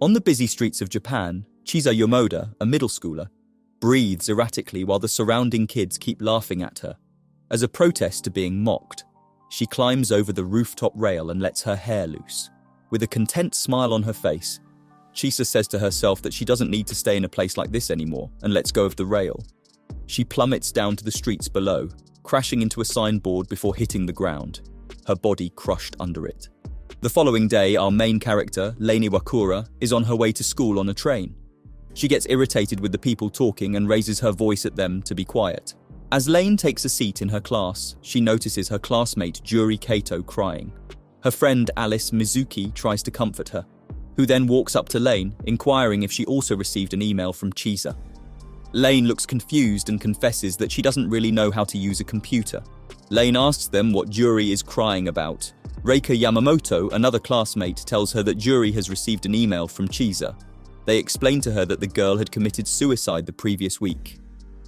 On the busy streets of Japan, Chisa Yomoda, a middle schooler, breathes erratically while the surrounding kids keep laughing at her. As a protest to being mocked, she climbs over the rooftop rail and lets her hair loose. With a content smile on her face, Chisa says to herself that she doesn't need to stay in a place like this anymore and lets go of the rail. She plummets down to the streets below, crashing into a signboard before hitting the ground, her body crushed under it. The following day, our main character, Lane Iwakura, is on her way to school on a train. She gets irritated with the people talking and raises her voice at them to be quiet. As Lane takes a seat in her class, she notices her classmate Juri Kato crying. Her friend Alice Mizuki tries to comfort her, who then walks up to Lane, inquiring if she also received an email from Chisa. Lane looks confused and confesses that she doesn't really know how to use a computer. Lane asks them what Juri is crying about. Reika Yamamoto, another classmate, tells her that Juri has received an email from Chisa. They explain to her that the girl had committed suicide the previous week.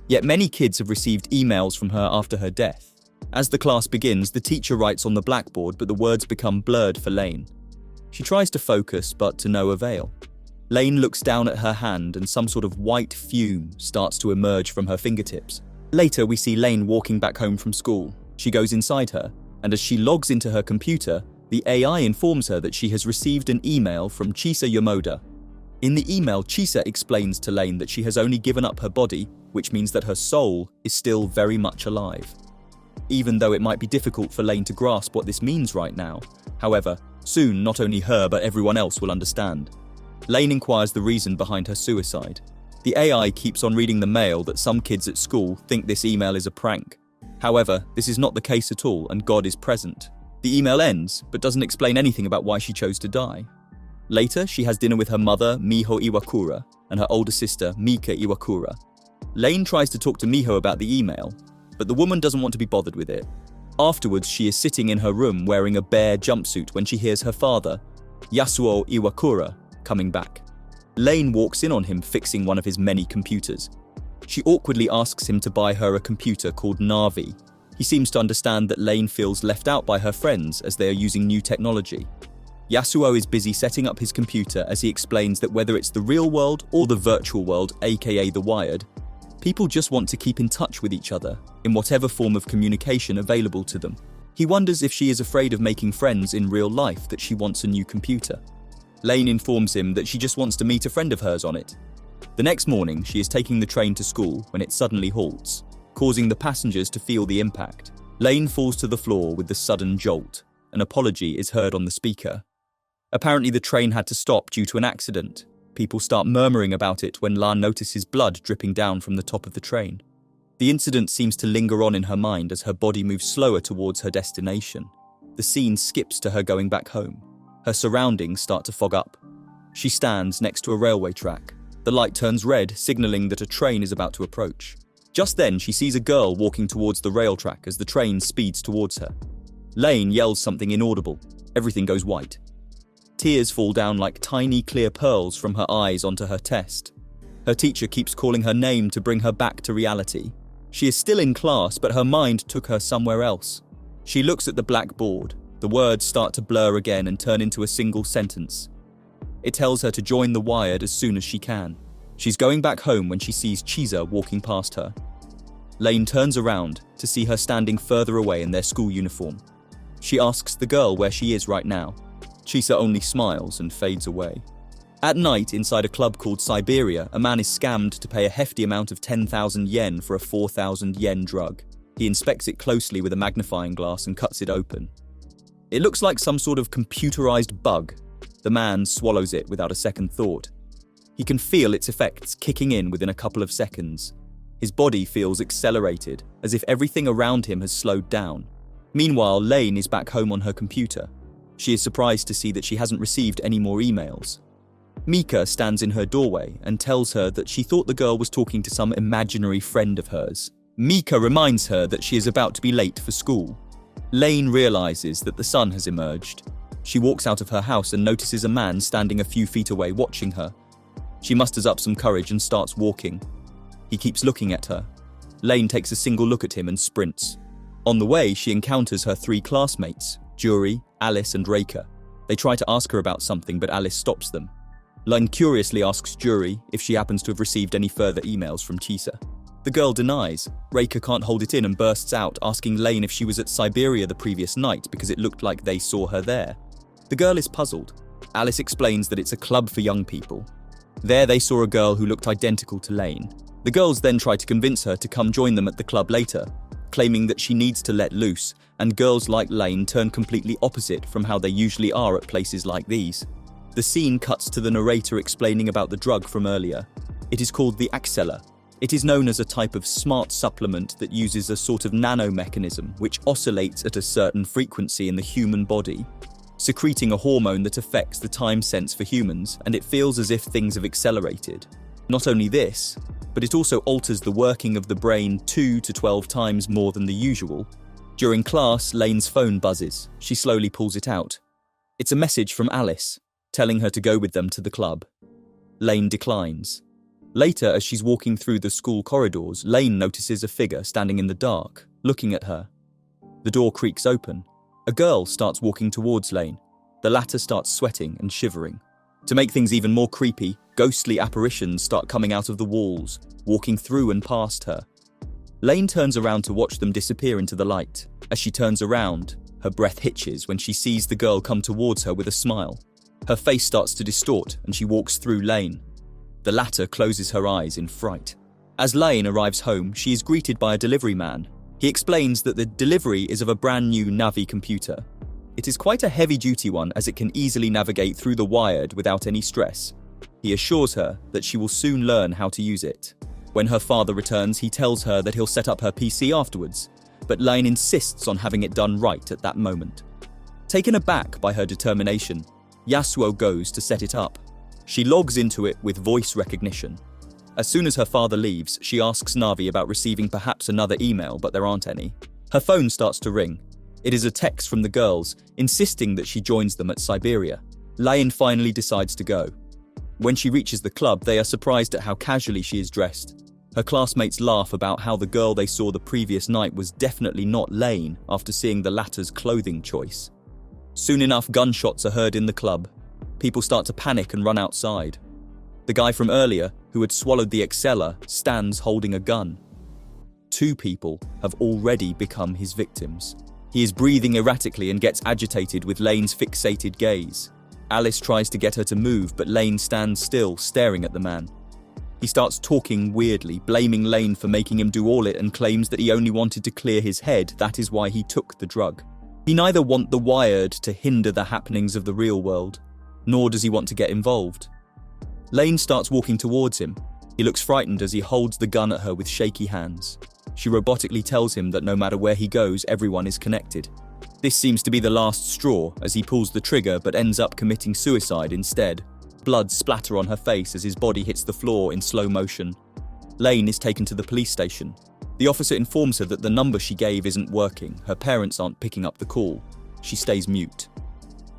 Yet many kids have received emails from her after her death. As the class begins, the teacher writes on the blackboard, but the words become blurred for Lane. She tries to focus, but to no avail. Lane looks down at her hand and some sort of white fume starts to emerge from her fingertips. Later, we see Lane walking back home from school. She goes inside her, and as she logs into her computer, the AI informs her that she has received an email from Chisa Yomoda. In the email, Chisa explains to Lane that she has only given up her body, which means that her soul is still very much alive. Even though it might be difficult for Lane to grasp what this means right now, however, soon not only her but everyone else will understand. Lane inquires the reason behind her suicide. The AI keeps on reading the mail that some kids at school think this email is a prank. However, this is not the case at all, and God is present. The email ends, but doesn't explain anything about why she chose to die. Later, she has dinner with her mother, Miho Iwakura, and her older sister, Mika Iwakura. Lane tries to talk to Miho about the email, but the woman doesn't want to be bothered with it. Afterwards, she is sitting in her room wearing a bear jumpsuit when she hears her father, Yasuo Iwakura, coming back. Lane walks in on him fixing one of his many computers. She awkwardly asks him to buy her a computer called Navi. He seems to understand that Lane feels left out by her friends as they are using new technology. Yasuo is busy setting up his computer as he explains that whether it's the real world or the virtual world, aka the wired, people just want to keep in touch with each other in whatever form of communication available to them. He wonders if she is afraid of making friends in real life that she wants a new computer. Lane informs him that she just wants to meet a friend of hers on it. The next morning, she is taking the train to school when it suddenly halts, causing the passengers to feel the impact. Lane falls to the floor with the sudden jolt. An apology is heard on the speaker. Apparently the train had to stop due to an accident. People start murmuring about it when Lan notices blood dripping down from the top of the train. The incident seems to linger on in her mind as her body moves slower towards her destination. The scene skips to her going back home. Her surroundings start to fog up. She stands next to a railway track. The light turns red, signaling that a train is about to approach. Just then, she sees a girl walking towards the rail track as the train speeds towards her. Lane yells something inaudible. Everything goes white. Tears fall down like tiny clear pearls from her eyes onto her chest. Her teacher keeps calling her name to bring her back to reality. She is still in class, but her mind took her somewhere else. She looks at the blackboard. The words start to blur again and turn into a single sentence. It tells her to join the wired as soon as she can. She's going back home when she sees Chisa walking past her. Lane turns around to see her standing further away in their school uniform. She asks the girl where she is right now. Chisa only smiles and fades away. At night, inside a club called Siberia, a man is scammed to pay a hefty amount of 10,000 yen for a 4,000 yen drug. He inspects it closely with a magnifying glass and cuts it open. It looks like some sort of computerized bug. The man swallows it without a second thought. He can feel its effects kicking in within a couple of seconds. His body feels accelerated, as if everything around him has slowed down. Meanwhile, Lane is back home on her computer. She is surprised to see that she hasn't received any more emails. Mika stands in her doorway and tells her that she thought the girl was talking to some imaginary friend of hers. Mika reminds her that she is about to be late for school. Lane realizes that the sun has emerged. She walks out of her house and notices a man standing a few feet away watching her. She musters up some courage and starts walking. He keeps looking at her. Lane takes a single look at him and sprints. On the way, she encounters her 3 classmates, Juri, Alice and Reika. They try to ask her about something, but Alice stops them. Lane curiously asks Jury if she happens to have received any further emails from Chisa. The girl denies. Reika can't hold it in and bursts out, asking Lane if she was at Siberia the previous night because it looked like they saw her there. The girl is puzzled. Alice explains that it's a club for young people. There they saw a girl who looked identical to Lane. The girls then try to convince her to come join them at the club later, claiming that she needs to let loose, and girls like Lane turn completely opposite from how they usually are at places like these. The scene cuts to the narrator explaining about the drug from earlier. It is called the Axella. It is known as a type of smart supplement that uses a sort of nanomechanism which oscillates at a certain frequency in the human body, secreting a hormone that affects the time sense for humans, and it feels as if things have accelerated. Not only this, but it also alters the working of the brain 2 to 12 times more than the usual. During class, Lane's phone buzzes. She slowly pulls it out. It's a message from Alice, telling her to go with them to the club. Lane declines. Later, as she's walking through the school corridors, Lane notices a figure standing in the dark, looking at her. The door creaks open. A girl starts walking towards Lane. The latter starts sweating and shivering. To make things even more creepy, ghostly apparitions start coming out of the walls, walking through and past her. Lane turns around to watch them disappear into the light. As she turns around, her breath hitches when she sees the girl come towards her with a smile. Her face starts to distort and she walks through Lane. The latter closes her eyes in fright. As Lane arrives home, she is greeted by a delivery man. He explains that the delivery is of a brand new Navi computer. It is quite a heavy-duty one as it can easily navigate through the wired without any stress. He assures her that she will soon learn how to use it. When her father returns, he tells her that he'll set up her PC afterwards, but Lane insists on having it done right at that moment. Taken aback by her determination, Yasuo goes to set it up. She logs into it with voice recognition. As soon as her father leaves, she asks Navi about receiving perhaps another email, but there aren't any. Her phone starts to ring. It is a text from the girls, insisting that she joins them at Siberia. Lane finally decides to go. When she reaches the club, they are surprised at how casually she is dressed. Her classmates laugh about how the girl they saw the previous night was definitely not Lane after seeing the latter's clothing choice. Soon enough, gunshots are heard in the club. People start to panic and run outside. The guy from earlier, who had swallowed the Excella, stands holding a gun. 2 people have already become his victims. He is breathing erratically and gets agitated with Lane's fixated gaze. Alice tries to get her to move, but Lane stands still, staring at the man. He starts talking weirdly, blaming Lane for making him do all it and claims that he only wanted to clear his head, that is why he took the drug. He neither wants the wired to hinder the happenings of the real world, nor does he want to get involved. Lane starts walking towards him. He looks frightened as he holds the gun at her with shaky hands. She robotically tells him that no matter where he goes, everyone is connected. This seems to be the last straw as he pulls the trigger but ends up committing suicide instead. Blood splatter on her face as his body hits the floor in slow motion. Lane is taken to the police station. The officer informs her that the number she gave isn't working. Her parents aren't picking up the call. She stays mute.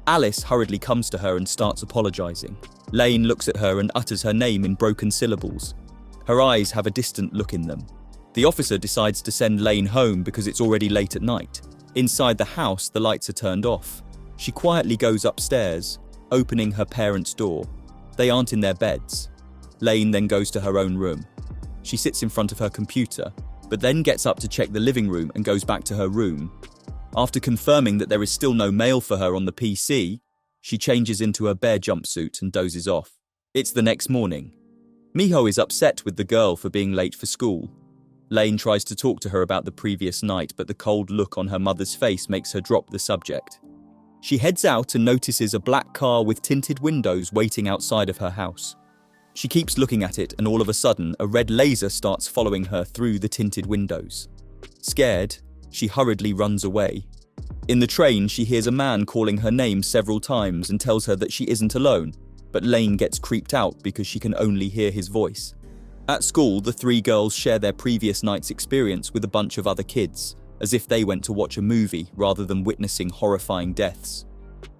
Alice hurriedly comes to her and starts apologizing. Lane looks at her and utters her name in broken syllables. Her eyes have a distant look in them. The officer decides to send Lane home because it's already late at night. Inside the house, the lights are turned off. She quietly goes upstairs, opening her parents' door. They aren't in their beds. Lane then goes to her own room. She sits in front of her computer, but then gets up to check the living room and goes back to her room. After confirming that there is still no mail for her on the PC, she changes into her bear jumpsuit and dozes off. It's the next morning. Miho is upset with the girl for being late for school. Lane tries to talk to her about the previous night, but the cold look on her mother's face makes her drop the subject. She heads out and notices a black car with tinted windows waiting outside of her house. She keeps looking at it and all of a sudden, a red laser starts following her through the tinted windows. Scared, she hurriedly runs away. In the train, she hears a man calling her name several times and tells her that she isn't alone, but Lane gets creeped out because she can only hear his voice. At school, the 3 girls share their previous night's experience with a bunch of other kids, as if they went to watch a movie rather than witnessing horrifying deaths.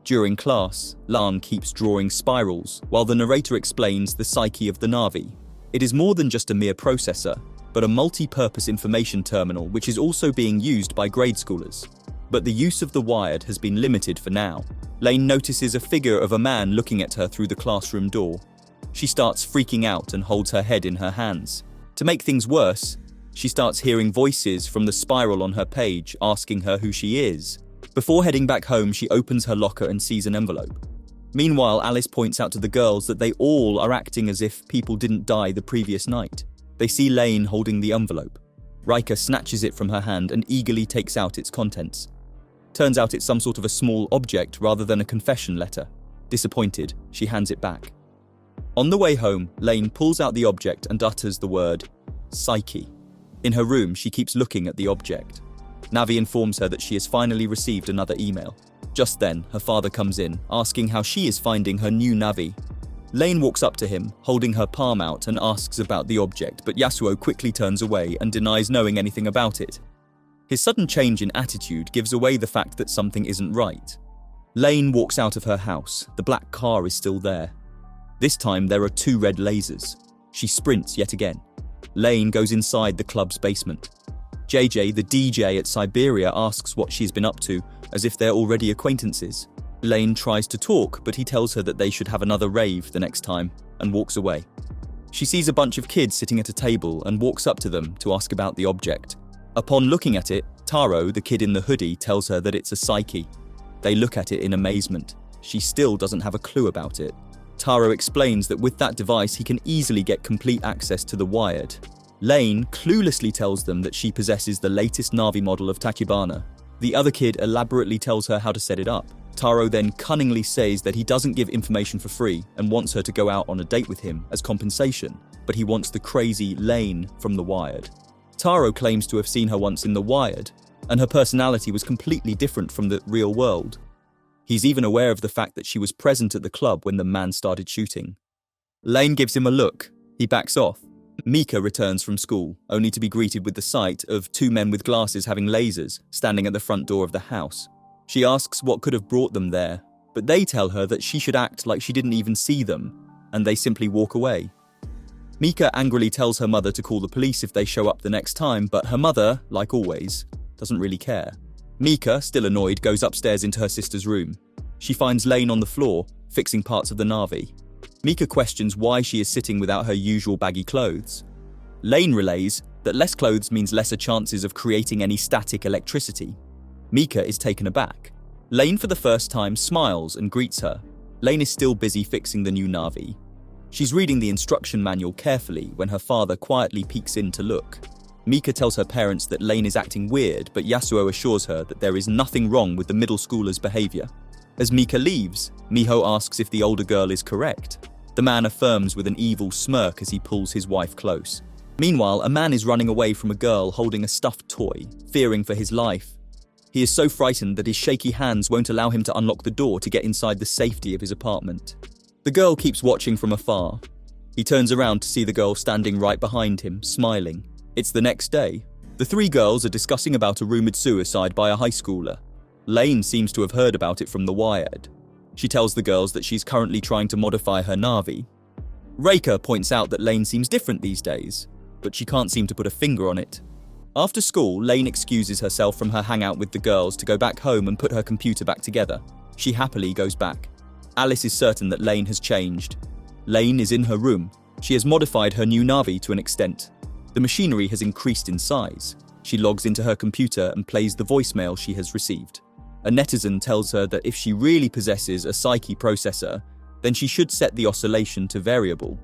During class, Lan keeps drawing spirals, while the narrator explains the psyche of the Navi. It is more than just a mere processor, but a multi-purpose information terminal which is also being used by grade schoolers. But the use of the wired has been limited for now. Lane notices a figure of a man looking at her through the classroom door. She starts freaking out and holds her head in her hands. To make things worse, she starts hearing voices from the spiral on her page asking her who she is. Before heading back home, she opens her locker and sees an envelope. Meanwhile, Alice points out to the girls that they all are acting as if people didn't die the previous night. They see Lane holding the envelope. Rika snatches it from her hand and eagerly takes out its contents. Turns out it's some sort of a small object rather than a confession letter. Disappointed, she hands it back. On the way home, Lane pulls out the object and utters the word, Psyche. In her room, she keeps looking at the object. Navi informs her that she has finally received another email. Just then, her father comes in, asking how she is finding her new Navi. Lane walks up to him, holding her palm out, and asks about the object, but Yasuo quickly turns away and denies knowing anything about it. His sudden change in attitude gives away the fact that something isn't right. Lane walks out of her house. The black car is still there. This time, there are 2 red lasers. She sprints yet again. Lane goes inside the club's basement. JJ, the DJ at Siberia, asks what she's been up to, as if they're already acquaintances. Lane tries to talk, but he tells her that they should have another rave the next time, and walks away. She sees a bunch of kids sitting at a table and walks up to them to ask about the object. Upon looking at it, Taro, the kid in the hoodie, tells her that it's a Psyche. They look at it in amazement. She still doesn't have a clue about it. Taro explains that with that device he can easily get complete access to the wired. Lane cluelessly tells them that she possesses the latest Navi model of Tachibana. The other kid elaborately tells her how to set it up. Taro then cunningly says that he doesn't give information for free and wants her to go out on a date with him as compensation, but he wants the crazy Lane from the Wired. Taro claims to have seen her once in the Wired, and her personality was completely different from the real world. He's even aware of the fact that she was present at the club when the man started shooting. Lane gives him a look. He backs off. Mika returns from school, only to be greeted with the sight of 2 men with glasses having lasers standing at the front door of the house. She asks what could have brought them there, but they tell her that she should act like she didn't even see them, and they simply walk away. Mika angrily tells her mother to call the police if they show up the next time, but her mother, like always, doesn't really care. Mika, still annoyed, goes upstairs into her sister's room. She finds Lane on the floor, fixing parts of the Navi. Mika questions why she is sitting without her usual baggy clothes. Lane relays that less clothes means lesser chances of creating any static electricity. Mika is taken aback. Lane for the first time smiles and greets her. Lane is still busy fixing the new Navi. She's reading the instruction manual carefully when her father quietly peeks in to look. Mika tells her parents that Lane is acting weird, but Yasuo assures her that there is nothing wrong with the middle schooler's behavior. As Mika leaves, Miho asks if the older girl is correct. The man affirms with an evil smirk as he pulls his wife close. Meanwhile, a man is running away from a girl holding a stuffed toy, fearing for his life. He is so frightened that his shaky hands won't allow him to unlock the door to get inside the safety of his apartment. The girl keeps watching from afar. He turns around to see the girl standing right behind him, smiling. It's the next day. The 3 girls are discussing about a rumoured suicide by a high schooler. Lane seems to have heard about it from the Wired. She tells the girls that she's currently trying to modify her Navi. Reika points out that Lane seems different these days, but she can't seem to put a finger on it. After school, Lane excuses herself from her hangout with the girls to go back home and put her computer back together. She happily goes back. Alice is certain that Lane has changed. Lane is in her room. She has modified her new Navi to an extent. The machinery has increased in size. She logs into her computer and plays the voicemail she has received. A netizen tells her that if she really possesses a Psyche processor, then she should set the oscillation to variable.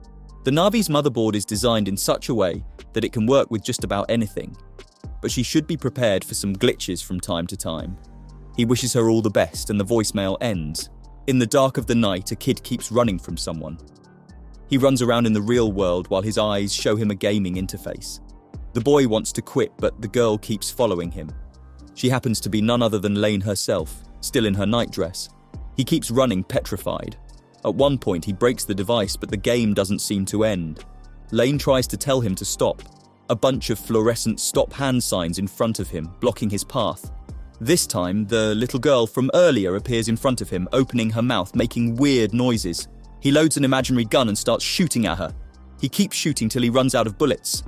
The Navi's motherboard is designed in such a way that it can work with just about anything, but she should be prepared for some glitches from time to time. He wishes her all the best and the voicemail ends. In the dark of the night, a kid keeps running from someone. He runs around in the real world while his eyes show him a gaming interface. The boy wants to quit, but the girl keeps following him. She happens to be none other than Lane herself, still in her nightdress. He keeps running petrified. At one point, he breaks the device, but the game doesn't seem to end. Lane tries to tell him to stop. A bunch of fluorescent stop hand signs in front of him, blocking his path. This time, the little girl from earlier appears in front of him, opening her mouth, making weird noises. He loads an imaginary gun and starts shooting at her. He keeps shooting till he runs out of bullets.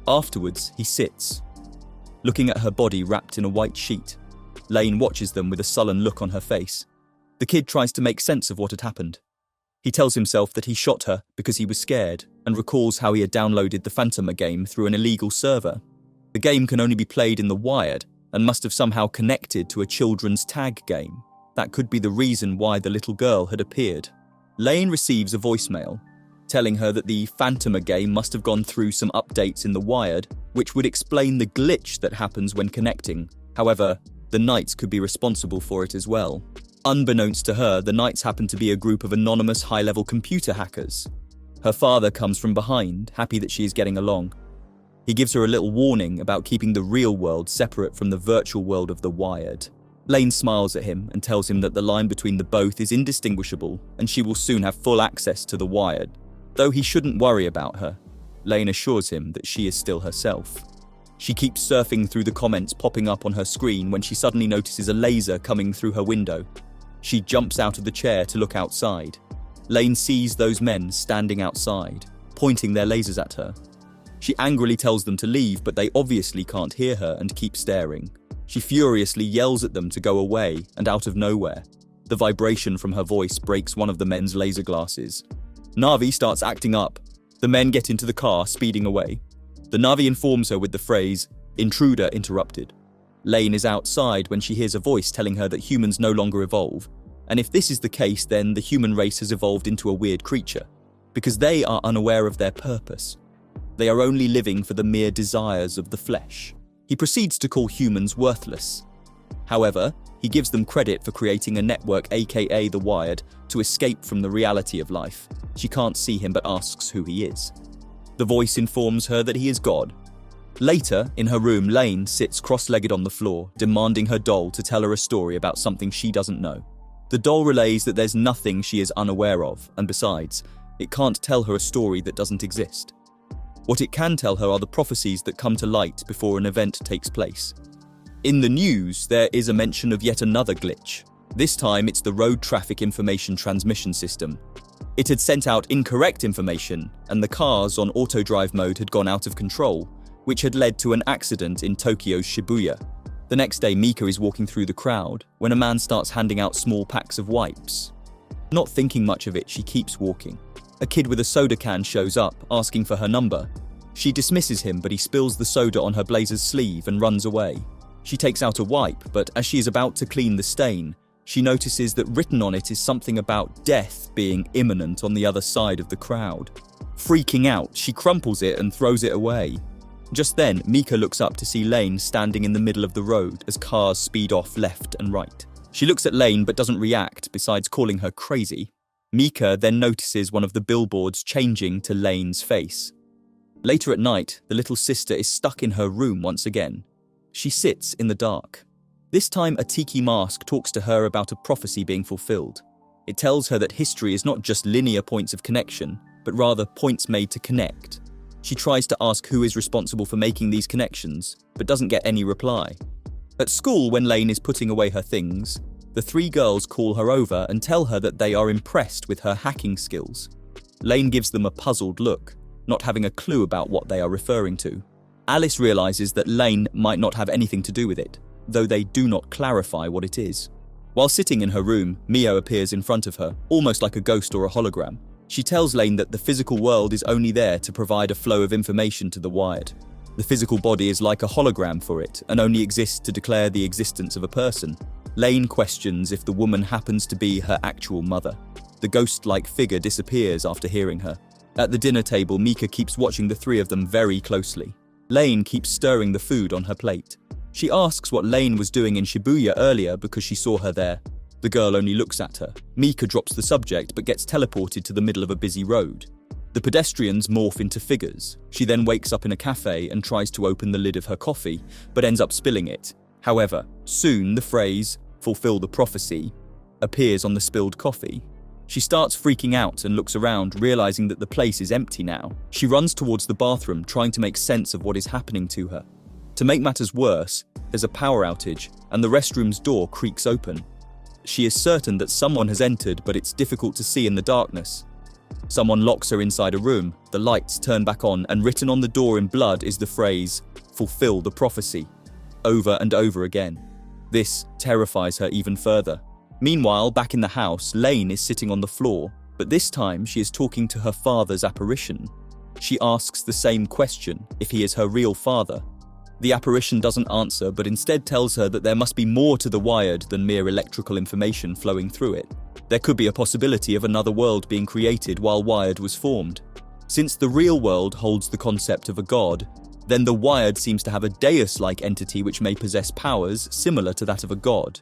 Afterwards, he sits, looking at her body wrapped in a white sheet. Lane watches them with a sullen look on her face. The kid tries to make sense of what had happened. He tells himself that he shot her because he was scared and recalls how he had downloaded the Phantom game through an illegal server. The game can only be played in the wired and must have somehow connected to a children's tag game. That could be the reason why the little girl had appeared. Lane receives a voicemail telling her that the Phantom game must have gone through some updates in the wired, which would explain the glitch that happens when connecting. However, the Knights could be responsible for it as well. Unbeknownst to her, the Knights happen to be a group of anonymous high-level computer hackers. Her father comes from behind, happy that she is getting along. He gives her a little warning about keeping the real world separate from the virtual world of the wired. Lane smiles at him and tells him that the line between the both is indistinguishable and she will soon have full access to the wired. Though he shouldn't worry about her, Lane assures him that she is still herself. She keeps surfing through the comments popping up on her screen when she suddenly notices a laser coming through her window. She jumps out of the chair to look outside. Lane sees those men standing outside, pointing their lasers at her. She angrily tells them to leave, but they obviously can't hear her and keep staring. She furiously yells at them to go away, and out of nowhere, the vibration from her voice breaks one of the men's laser glasses. Na'vi starts acting up. The men get into the car, speeding away. The Na'vi informs her with the phrase, "Intruder interrupted." Lane is outside when she hears a voice telling her that humans no longer evolve, and if this is the case, then the human race has evolved into a weird creature, because they are unaware of their purpose. They are only living for the mere desires of the flesh. He proceeds to call humans worthless. However, he gives them credit for creating a network, aka the Wired, to escape from the reality of life. She can't see him but asks who he is. The voice informs her that he is God. Later, in her room, Lane sits cross-legged on the floor, demanding her doll to tell her a story about something she doesn't know. The doll relays that there's nothing she is unaware of, and besides, it can't tell her a story that doesn't exist. What it can tell her are the prophecies that come to light before an event takes place. In the news, there is a mention of yet another glitch. This time, it's the road traffic information transmission system. It had sent out incorrect information, and the cars on auto-drive mode had gone out of control, which had led to an accident in Tokyo's Shibuya. The next day, Mika is walking through the crowd when a man starts handing out small packs of wipes. Not thinking much of it, she keeps walking. A kid with a soda can shows up, asking for her number. She dismisses him, but he spills the soda on her blazer's sleeve and runs away. She takes out a wipe, but as she is about to clean the stain, she notices that written on it is something about death being imminent on the other side of the crowd. Freaking out, she crumples it and throws it away. Just then, Mika looks up to see Lane standing in the middle of the road as cars speed off left and right. She looks at Lane but doesn't react, besides calling her crazy. Mika then notices one of the billboards changing to Lane's face. Later at night, the little sister is stuck in her room once again. She sits in the dark. This time, a tiki mask talks to her about a prophecy being fulfilled. It tells her that history is not just linear points of connection, but rather points made to connect. She tries to ask who is responsible for making these connections, but doesn't get any reply. At school, when Lane is putting away her things, the three girls call her over and tell her that they are impressed with her hacking skills. Lane gives them a puzzled look, not having a clue about what they are referring to. Alice realizes that Lane might not have anything to do with it, though they do not clarify what it is. While sitting in her room, Mio appears in front of her, almost like a ghost or a hologram. She tells Lane that the physical world is only there to provide a flow of information to the Wired. The physical body is like a hologram for it and only exists to declare the existence of a person. Lane questions if the woman happens to be her actual mother. The ghost-like figure disappears after hearing her. At the dinner table, Mika keeps watching the three of them very closely. Lane keeps stirring the food on her plate. She asks what Lane was doing in Shibuya earlier because she saw her there. The girl only looks at her. Mika drops the subject but gets teleported to the middle of a busy road. The pedestrians morph into figures. She then wakes up in a cafe and tries to open the lid of her coffee, but ends up spilling it. However, soon the phrase, "fulfill the prophecy," appears on the spilled coffee. She starts freaking out and looks around, realizing that the place is empty now. She runs towards the bathroom, trying to make sense of what is happening to her. To make matters worse, there's a power outage, and the restroom's door creaks open. She is certain that someone has entered, but it's difficult to see in the darkness. Someone locks her inside a room, the lights turn back on, and written on the door in blood is the phrase, "fulfill the prophecy," over and over again. This terrifies her even further. Meanwhile, back in the house, Lane is sitting on the floor, But this time she is talking to her father's apparition. She asks the same question, if he is her real father. The apparition doesn't answer, but instead tells her that there must be more to the Wired than mere electrical information flowing through it. There could be a possibility of another world being created while Wired was formed. Since the real world holds the concept of a god, then the Wired seems to have a deus-like entity which may possess powers similar to that of a god.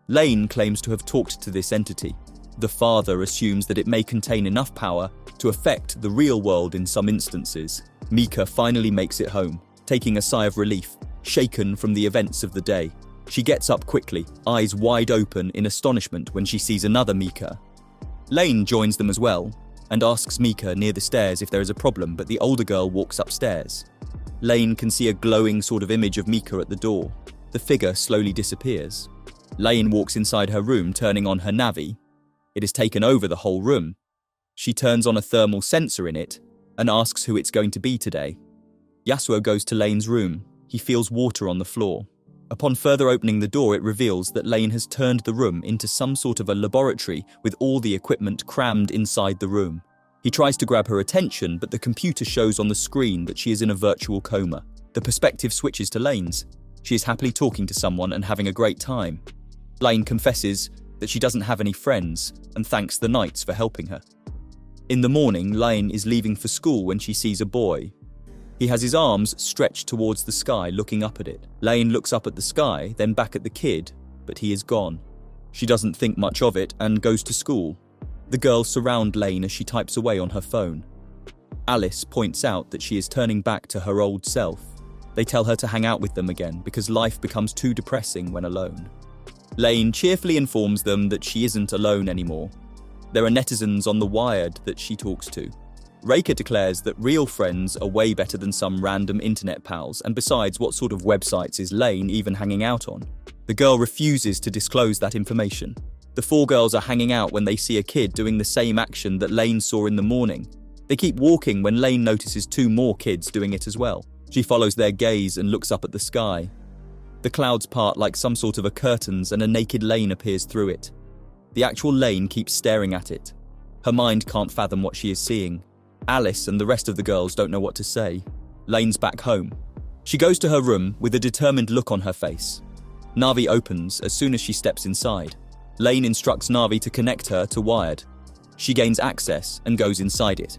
Lane claims to have talked to this entity. The father assumes that it may contain enough power to affect the real world in some instances. Mika finally makes it home, taking a sigh of relief, shaken from the events of the day. She gets up quickly, eyes wide open in astonishment when she sees another Mika. Lane joins them as well, and asks Mika near the stairs if there is a problem, but the older girl walks upstairs. Lane can see a glowing sort of image of Mika at the door. The figure slowly disappears. Lane walks inside her room, turning on her Navi. It has taken over the whole room. She turns on a thermal sensor in it and asks who it's going to be today. Yasuo goes to Lane's room. He feels water on the floor. Upon further opening the door, it reveals that Lane has turned the room into some sort of a laboratory with all the equipment crammed inside the room. He tries to grab her attention, but the computer shows on the screen that she is in a virtual coma. The perspective switches to Lane's. She is happily talking to someone and having a great time. Lane confesses that she doesn't have any friends and thanks the knights for helping her. In the morning, Lane is leaving for school when she sees a boy. He has his arms stretched towards the sky, looking up at it. Lane looks up at the sky, then back at the kid, but he is gone. She doesn't think much of it and goes to school. The girls surround Lane as she types away on her phone. Alice points out that she is turning back to her old self. They tell her to hang out with them again because life becomes too depressing when alone. Lane cheerfully informs them that she isn't alone anymore. There are netizens on the Wired that she talks to. Reika declares that real friends are way better than some random internet pals, and besides, what sort of websites is Lane even hanging out on? The girl refuses to disclose that information. The four girls are hanging out when they see a kid doing the same action that Lane saw in the morning. They keep walking when Lane notices two more kids doing it as well. She follows their gaze and looks up at the sky. The clouds part like some sort of a curtains and a naked Lane appears through it. The actual Lane keeps staring at it. Her mind can't fathom what she is seeing. Alice and the rest of the girls don't know what to say. Lane's back home. She goes to her room with a determined look on her face. Navi opens as soon as she steps inside. Lane instructs Navi to connect her to Wired. She gains access and goes inside it.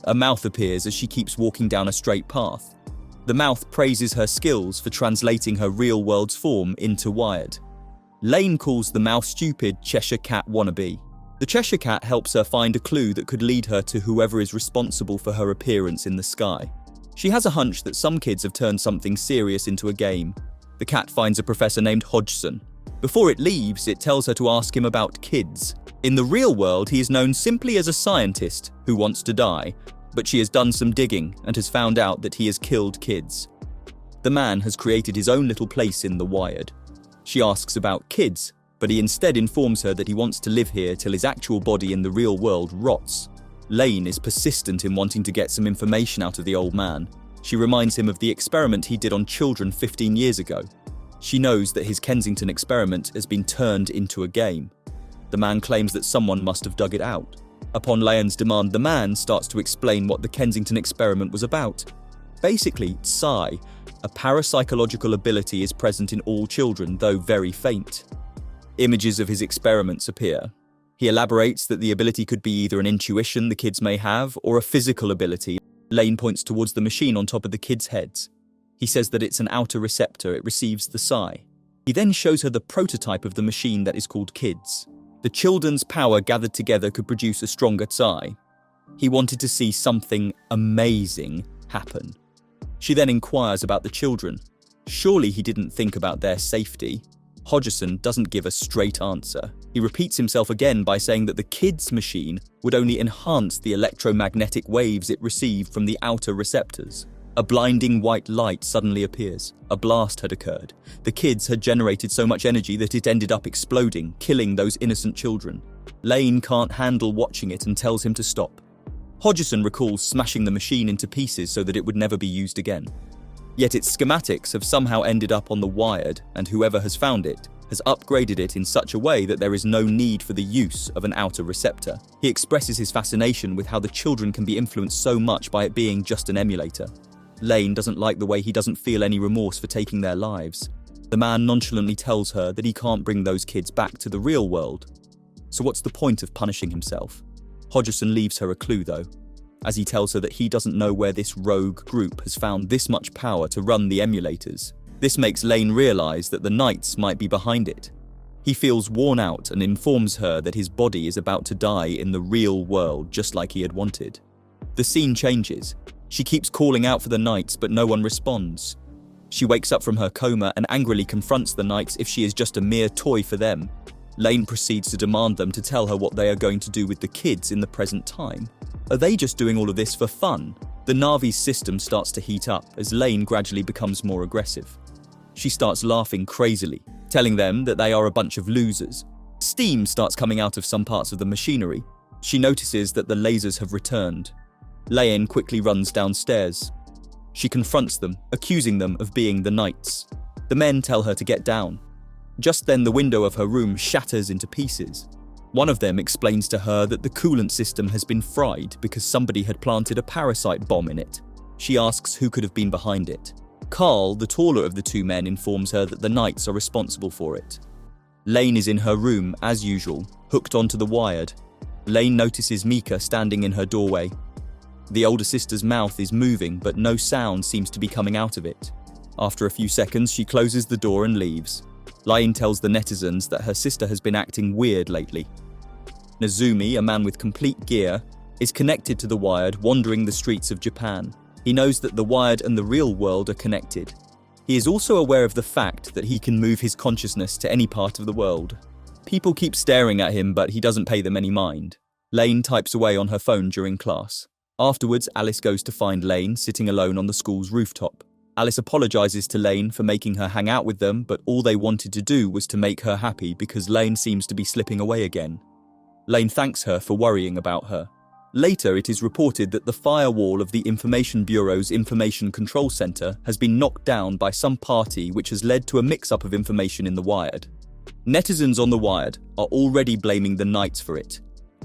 A mouth appears as she keeps walking down a straight path. The mouth praises her skills for translating her real world's form into Wired. Lane calls the mouth stupid Cheshire Cat wannabe. The Cheshire Cat helps her find a clue that could lead her to whoever is responsible for her appearance in the sky. She has a hunch that some kids have turned something serious into a game. The cat finds a professor named Hodgson. Before it leaves, it tells her to ask him about kids. In the real world, he is known simply as a scientist who wants to die, but she has done some digging and has found out that he has killed kids. The man has created his own little place in the Wired. She asks about kids, but he instead informs her that he wants to live here till his actual body in the real world rots. Lane is persistent in wanting to get some information out of the old man. She reminds him of the experiment he did on children 15 years ago. She knows that his Kensington experiment has been turned into a game. The man claims that someone must have dug it out. Upon Lane's demand, the man starts to explain what the Kensington experiment was about. Basically, Psi, a parapsychological ability, is present in all children, though very faint. Images of his experiments appear. He elaborates that the ability could be either an intuition the kids may have or a physical ability. Lane points towards the machine on top of the kids' heads. He says that it's an outer receptor, it receives the psi. He then shows her the prototype of the machine that is called Kids. The children's power gathered together could produce a stronger psi. He wanted to see something amazing happen. She then inquires about the children. Surely he didn't think about their safety. Hodgson doesn't give a straight answer. He repeats himself again by saying that the kids' machine would only enhance the electromagnetic waves it received from the outer receptors. A blinding white light suddenly appears. A blast had occurred. The kids had generated so much energy that it ended up exploding, killing those innocent children. Lane can't handle watching it and tells him to stop. Hodgson recalls smashing the machine into pieces so that it would never be used again. Yet its schematics have somehow ended up on the Wired, and whoever has found it has upgraded it in such a way that there is no need for the use of an outer receptor. He expresses his fascination with how the children can be influenced so much by it being just an emulator. Lane doesn't like the way he doesn't feel any remorse for taking their lives. The man nonchalantly tells her that he can't bring those kids back to the real world. So what's the point of punishing himself? Hodgson leaves her a clue though, as he tells her that he doesn't know where this rogue group has found this much power to run the emulators. This makes Lane realize that the Knights might be behind it. He feels worn out and informs her that his body is about to die in the real world just like he had wanted. The scene changes. She keeps calling out for the Knights but no one responds. She wakes up from her coma and angrily confronts the Knights if she is just a mere toy for them. Lane proceeds to demand them to tell her what they are going to do with the kids in the present time. Are they just doing all of this for fun? The Na'vi's system starts to heat up as Lane gradually becomes more aggressive. She starts laughing crazily, telling them that they are a bunch of losers. Steam starts coming out of some parts of the machinery. She notices that the lasers have returned. Lane quickly runs downstairs. She confronts them, accusing them of being the Knights. The men tell her to get down. Just then the window of her room shatters into pieces. One of them explains to her that the coolant system has been fried because somebody had planted a parasite bomb in it. She asks who could have been behind it. Carl, the taller of the two men, informs her that the Knights are responsible for it. Lane is in her room, as usual, hooked onto the wired. Lane notices Mika standing in her doorway. The older sister's mouth is moving, but no sound seems to be coming out of it. After a few seconds, she closes the door and leaves. Lane tells the netizens that her sister has been acting weird lately. Nezumi, a man with complete gear, is connected to the wired, wandering the streets of Japan. He knows that the wired and the real world are connected. He is also aware of the fact that he can move his consciousness to any part of the world. People keep staring at him, but he doesn't pay them any mind. Lane types away on her phone during class. Afterwards, Alice goes to find Lane sitting alone on the school's rooftop. Alice apologizes to Lane for making her hang out with them, but all they wanted to do was to make her happy because Lane seems to be slipping away again. Lane thanks her for worrying about her. Later, it is reported that the firewall of the Information Bureau's Information Control Center has been knocked down by some party, which has led to a mix-up of information in the Wired. Netizens on the Wired are already blaming the Knights for it.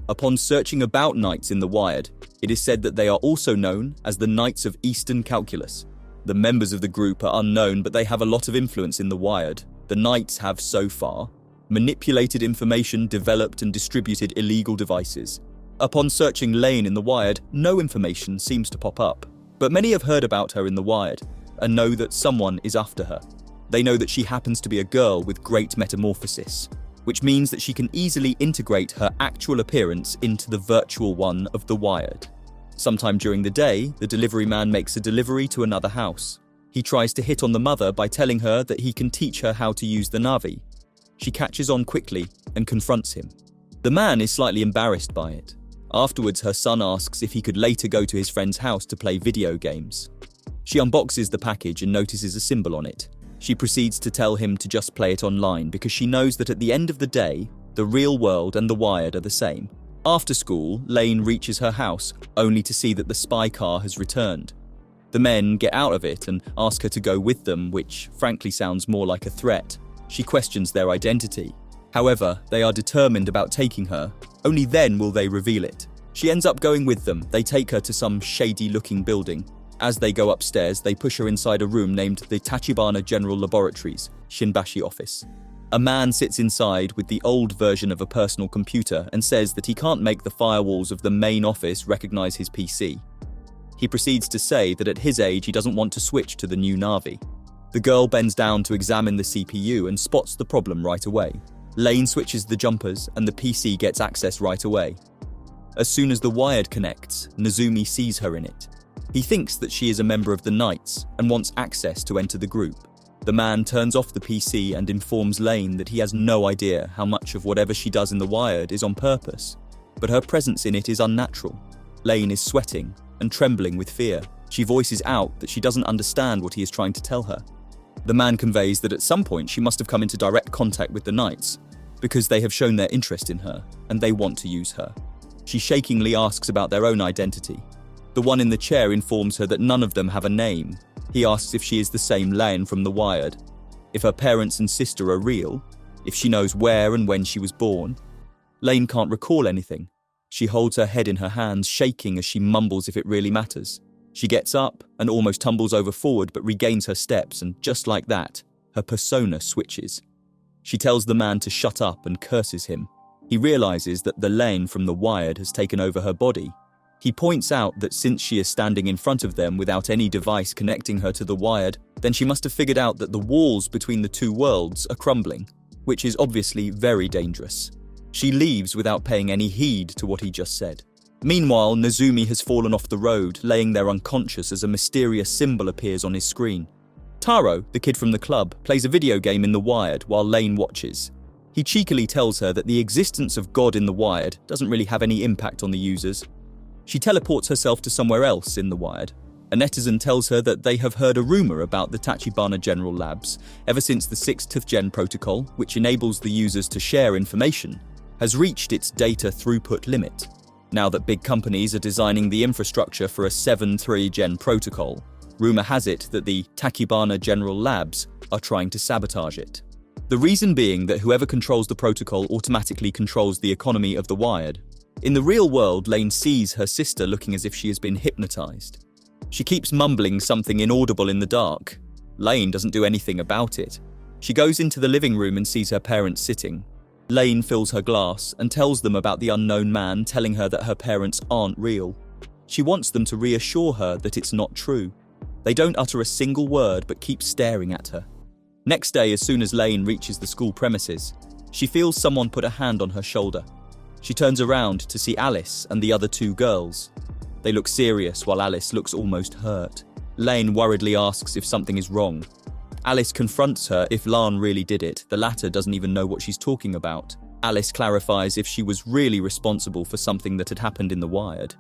Upon searching about Knights in the Wired, it is said that they are also known as the Knights of Eastern Calculus. The members of the group are unknown, but they have a lot of influence in the Wired. The Knights have, so far, manipulated information, developed and distributed illegal devices. Upon searching Lane in the Wired, no information seems to pop up. But many have heard about her in the Wired and know that someone is after her. They know that she happens to be a girl with great metamorphosis, which means that she can easily integrate her actual appearance into the virtual one of the Wired. Sometime during the day, the delivery man makes a delivery to another house. He tries to hit on the mother by telling her that he can teach her how to use the Na'vi. She catches on quickly and confronts him. The man is slightly embarrassed by it. Afterwards, her son asks if he could later go to his friend's house to play video games. She unboxes the package and notices a symbol on it. She proceeds to tell him to just play it online because she knows that at the end of the day, the real world and the Wired are the same. After school, Lane reaches her house, only to see that the spy car has returned. The men get out of it and ask her to go with them, which frankly sounds more like a threat. She questions their identity. However, they are determined about taking her. Only then will they reveal it. She ends up going with them. They take her to some shady-looking building. As they go upstairs, they push her inside a room named the Tachibana General Laboratories, Shinbashi office. A man sits inside with the old version of a personal computer and says that he can't make the firewalls of the main office recognize his PC. He proceeds to say that at his age he doesn't want to switch to the new Na'vi. The girl bends down to examine the CPU and spots the problem right away. Lane switches the jumpers and the PC gets access right away. As soon as the Wired connects, Nezumi sees her in it. He thinks that she is a member of the Knights and wants access to enter the group. The man turns off the PC and informs Lane that he has no idea how much of whatever she does in the Wired is on purpose, but her presence in it is unnatural. Lane is sweating and trembling with fear. She voices out that she doesn't understand what he is trying to tell her. The man conveys that at some point she must have come into direct contact with the Knights because they have shown their interest in her and they want to use her. She shakingly asks about their own identity. The one in the chair informs her that none of them have a name. He asks if she is the same Lane from the Wired. If her parents and sister are real, if she knows where and when she was born. Lane can't recall anything. She holds her head in her hands, shaking as she mumbles if it really matters. She gets up and almost tumbles over forward but regains her steps, and just like that, her persona switches. She tells the man to shut up and curses him. He realizes that the Lane from The Wired has taken over her body. He points out that since she is standing in front of them without any device connecting her to The Wired, then she must have figured out that the walls between the two worlds are crumbling, which is obviously very dangerous. She leaves without paying any heed to what he just said. Meanwhile, Nezumi has fallen off the road, laying there unconscious as a mysterious symbol appears on his screen. Taro, the kid from the club, plays a video game in The Wired while Lane watches. He cheekily tells her that the existence of God in The Wired doesn't really have any impact on the users. She teleports herself to somewhere else in The Wired. A netizen tells her that they have heard a rumor about the Tachibana General Labs ever since the 6th Gen protocol, which enables the users to share information, has reached its data throughput limit. Now that big companies are designing the infrastructure for a 7th Gen protocol, rumor has it that the Tachibana General Labs are trying to sabotage it. The reason being that whoever controls the protocol automatically controls the economy of The Wired. In the real world, Lane sees her sister looking as if she has been hypnotized. She keeps mumbling something inaudible in the dark. Lane doesn't do anything about it. She goes into the living room and sees her parents sitting. Lane fills her glass and tells them about the unknown man, telling her that her parents aren't real. She wants them to reassure her that it's not true. They don't utter a single word but keep staring at her. Next day, as soon as Lane reaches the school premises, she feels someone put a hand on her shoulder. She turns around to see Alice and the other two girls. They look serious while Alice looks almost hurt. Lane worriedly asks if something is wrong. Alice confronts her if Lan really did it. The latter doesn't even know what she's talking about. Alice clarifies if she was really responsible for something that had happened in The Wired.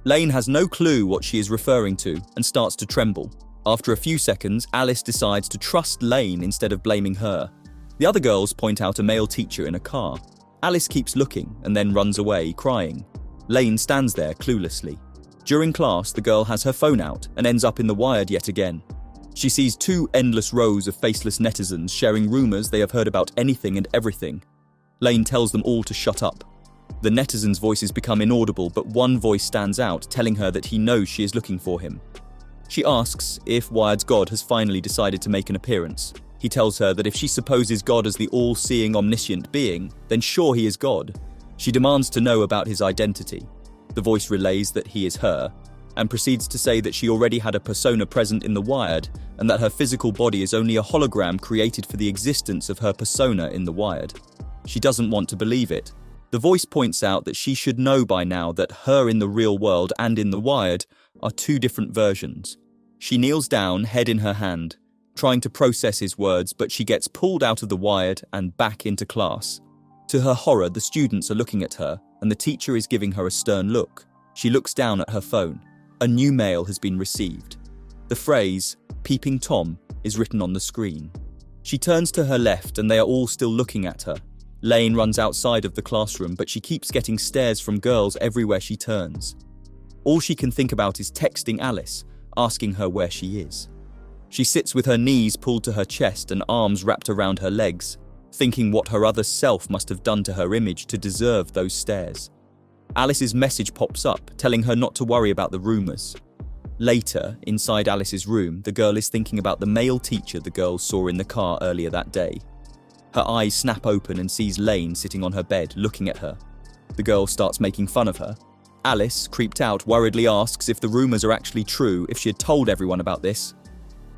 Lane has no clue what she is referring to and starts to tremble. After a few seconds, Alice decides to trust Lane instead of blaming her. The other girls point out a male teacher in a car. Alice keeps looking and then runs away, crying. Lane stands there cluelessly. During class, the girl has her phone out and ends up in The Wired yet again. She sees two endless rows of faceless netizens sharing rumors they have heard about anything and everything. Lane tells them all to shut up. The netizens' voices become inaudible, but one voice stands out, telling her that he knows she is looking for him. She asks if Wired's God has finally decided to make an appearance. He tells her that if she supposes God as the all-seeing, omniscient being, then sure he is God. She demands to know about his identity. The voice relays that he is her, and proceeds to say that she already had a persona present in The Wired, and that her physical body is only a hologram created for the existence of her persona in The Wired. She doesn't want to believe it. The voice points out that she should know by now that her in the real world and in The Wired are two different versions. She kneels down, head in her hand, trying to process his words, but she gets pulled out of The Wired and back into class. To her horror, the students are looking at her, and the teacher is giving her a stern look. She looks down at her phone. A new mail has been received. The phrase, "Peeping Tom," is written on the screen. She turns to her left and they are all still looking at her. Lane runs outside of the classroom, but she keeps getting stares from girls everywhere she turns. All she can think about is texting Alice, asking her where she is. She sits with her knees pulled to her chest and arms wrapped around her legs, thinking what her other self must have done to her image to deserve those stares. Alice's message pops up, telling her not to worry about the rumors. Later, inside Alice's room, the girl is thinking about the male teacher the girls saw in the car earlier that day. Her eyes snap open and sees Lane sitting on her bed, looking at her. The girl starts making fun of her. Alice, creeped out, worriedly asks if the rumors are actually true, if she had told everyone about this.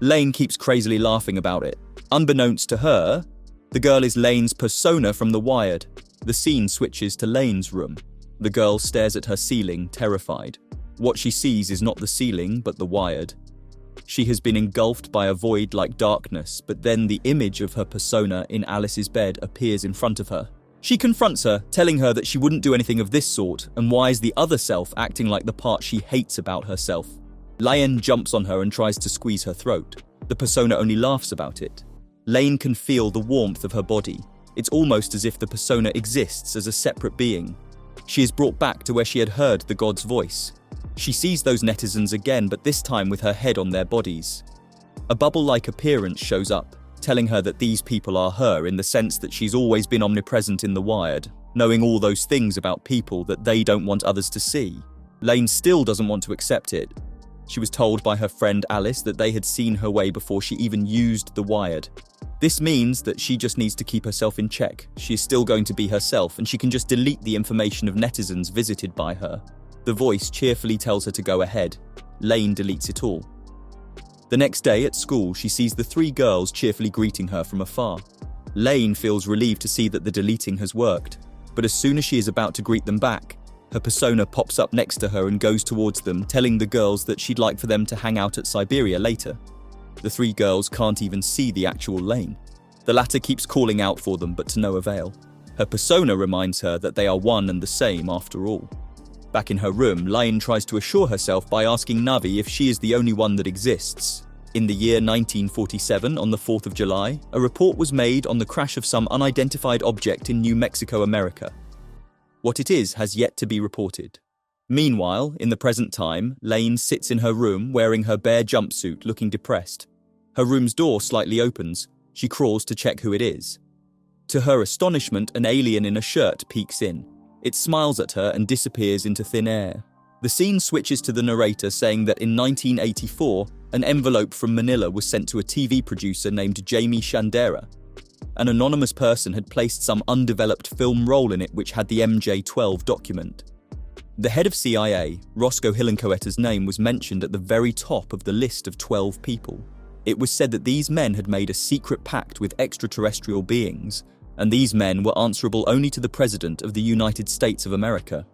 Lane keeps crazily laughing about it. Unbeknownst to her, the girl is Lane's persona from The Wired. The scene switches to Lane's room. The girl stares at her ceiling, terrified. What she sees is not the ceiling, but The Wired. She has been engulfed by a void like darkness, but then the image of her persona in Alice's bed appears in front of her. She confronts her, telling her that she wouldn't do anything of this sort, and why is the other self acting like the part she hates about herself? Lane jumps on her and tries to squeeze her throat. The persona only laughs about it. Lane can feel the warmth of her body. It's almost as if the persona exists as a separate being. She is brought back to where she had heard the god's voice. She sees those netizens again, but this time with her head on their bodies. A bubble-like appearance shows up, telling her that these people are her in the sense that she's always been omnipresent in the wired, knowing all those things about people that they don't want others to see. Lane still doesn't want to accept it. She was told by her friend Alice that they had seen her way before she even used the wired. This means that she just needs to keep herself in check. She is still going to be herself, and she can just delete the information of netizens visited by her. The voice cheerfully tells her to go ahead. Lane deletes it all. The next day at school, she sees the three girls cheerfully greeting her from afar. Lane feels relieved to see that the deleting has worked, but as soon as she is about to greet them back, her persona pops up next to her and goes towards them, telling the girls that she'd like for them to hang out at Siberia later. The three girls can't even see the actual Lane. The latter keeps calling out for them, but to no avail. Her persona reminds her that they are one and the same after all. Back in her room, Lane tries to assure herself by asking Navi if she is the only one that exists. In the year 1947, on the 4th of July, a report was made on the crash of some unidentified object in New Mexico, America. What it is has yet to be reported. Meanwhile, in the present time, Lane sits in her room wearing her bare jumpsuit, looking depressed. Her room's door slightly opens. She crawls to check who it is. To her astonishment, an alien in a shirt peeks in. It smiles at her and disappears into thin air. The scene switches to the narrator saying that in 1984, an envelope from Manila was sent to a TV producer named Jamie Shandera. An anonymous person had placed some undeveloped film roll in it which had the MJ-12 document. The head of CIA, Roscoe Hillenkoetter's name was mentioned at the very top of the list of 12 people. It was said that these men had made a secret pact with extraterrestrial beings, and these men were answerable only to the President of the United States of America.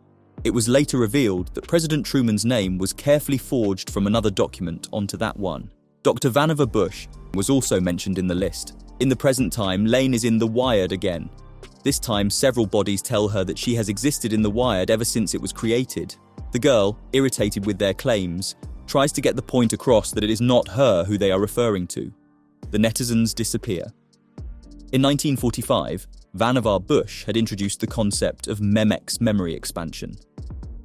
It was later revealed that President Truman's name was carefully forged from another document onto that one. Dr. Vannevar Bush was also mentioned in the list. In the present time, Lane is in the Wired again. This time, several bodies tell her that she has existed in the Wired ever since it was created. The girl, irritated with their claims, tries to get the point across that it is not her who they are referring to. The netizens disappear. In 1945, Vannevar Bush had introduced the concept of Memex memory expansion.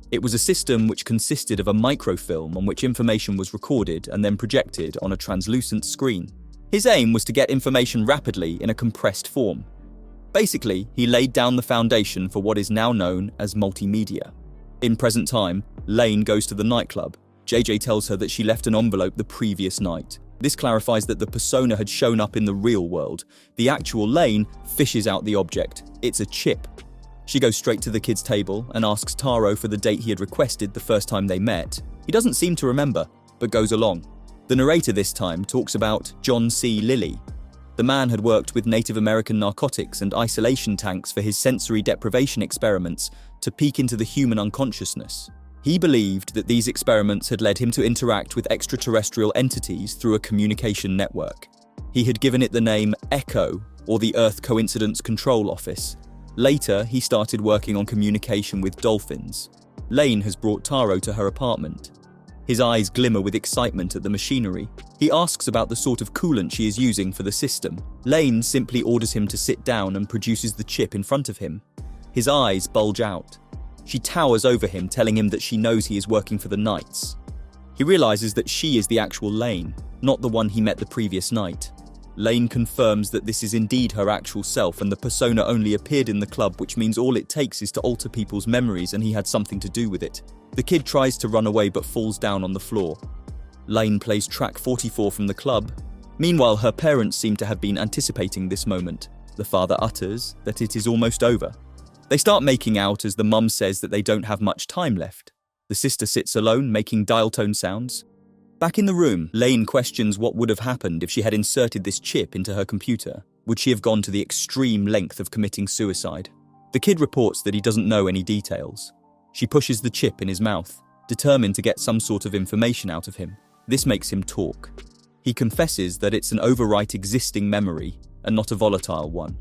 It was a system which consisted of a microfilm on which information was recorded and then projected on a translucent screen. His aim was to get information rapidly in a compressed form. Basically, he laid down the foundation for what is now known as multimedia. In present time, Lane goes to the nightclub. JJ tells her that she left an envelope the previous night. This clarifies that the persona had shown up in the real world. The actual Lane fishes out the object. It's a chip. She goes straight to the kid's table and asks Taro for the date he had requested the first time they met. He doesn't seem to remember, but goes along. The narrator this time talks about John C. Lilly. The man had worked with Native American narcotics and isolation tanks for his sensory deprivation experiments to peek into the human unconsciousness. He believed that these experiments had led him to interact with extraterrestrial entities through a communication network. He had given it the name ECHO, or the Earth Coincidence Control Office. Later, he started working on communication with dolphins. Lane has brought Taro to her apartment. His eyes glimmer with excitement at the machinery. He asks about the sort of coolant she is using for the system. Lane simply orders him to sit down and produces the chip in front of him. His eyes bulge out. She towers over him, telling him that she knows he is working for the Knights. He realizes that she is the actual Lane, not the one he met the previous night. Lane confirms that this is indeed her actual self and the persona only appeared in the club, which means all it takes is to alter people's memories and he had something to do with it. The kid tries to run away but falls down on the floor. Lane plays track 44 from the club. Meanwhile, her parents seem to have been anticipating this moment. The father utters that it is almost over. They start making out as the mum says that they don't have much time left. The sister sits alone, making dial tone sounds. Back in the room, Lane questions what would have happened if she had inserted this chip into her computer. Would she have gone to the extreme length of committing suicide? The kid reports that he doesn't know any details. She pushes the chip in his mouth, determined to get some sort of information out of him. This makes him talk. He confesses that it's an overwrite existing memory and not a volatile one.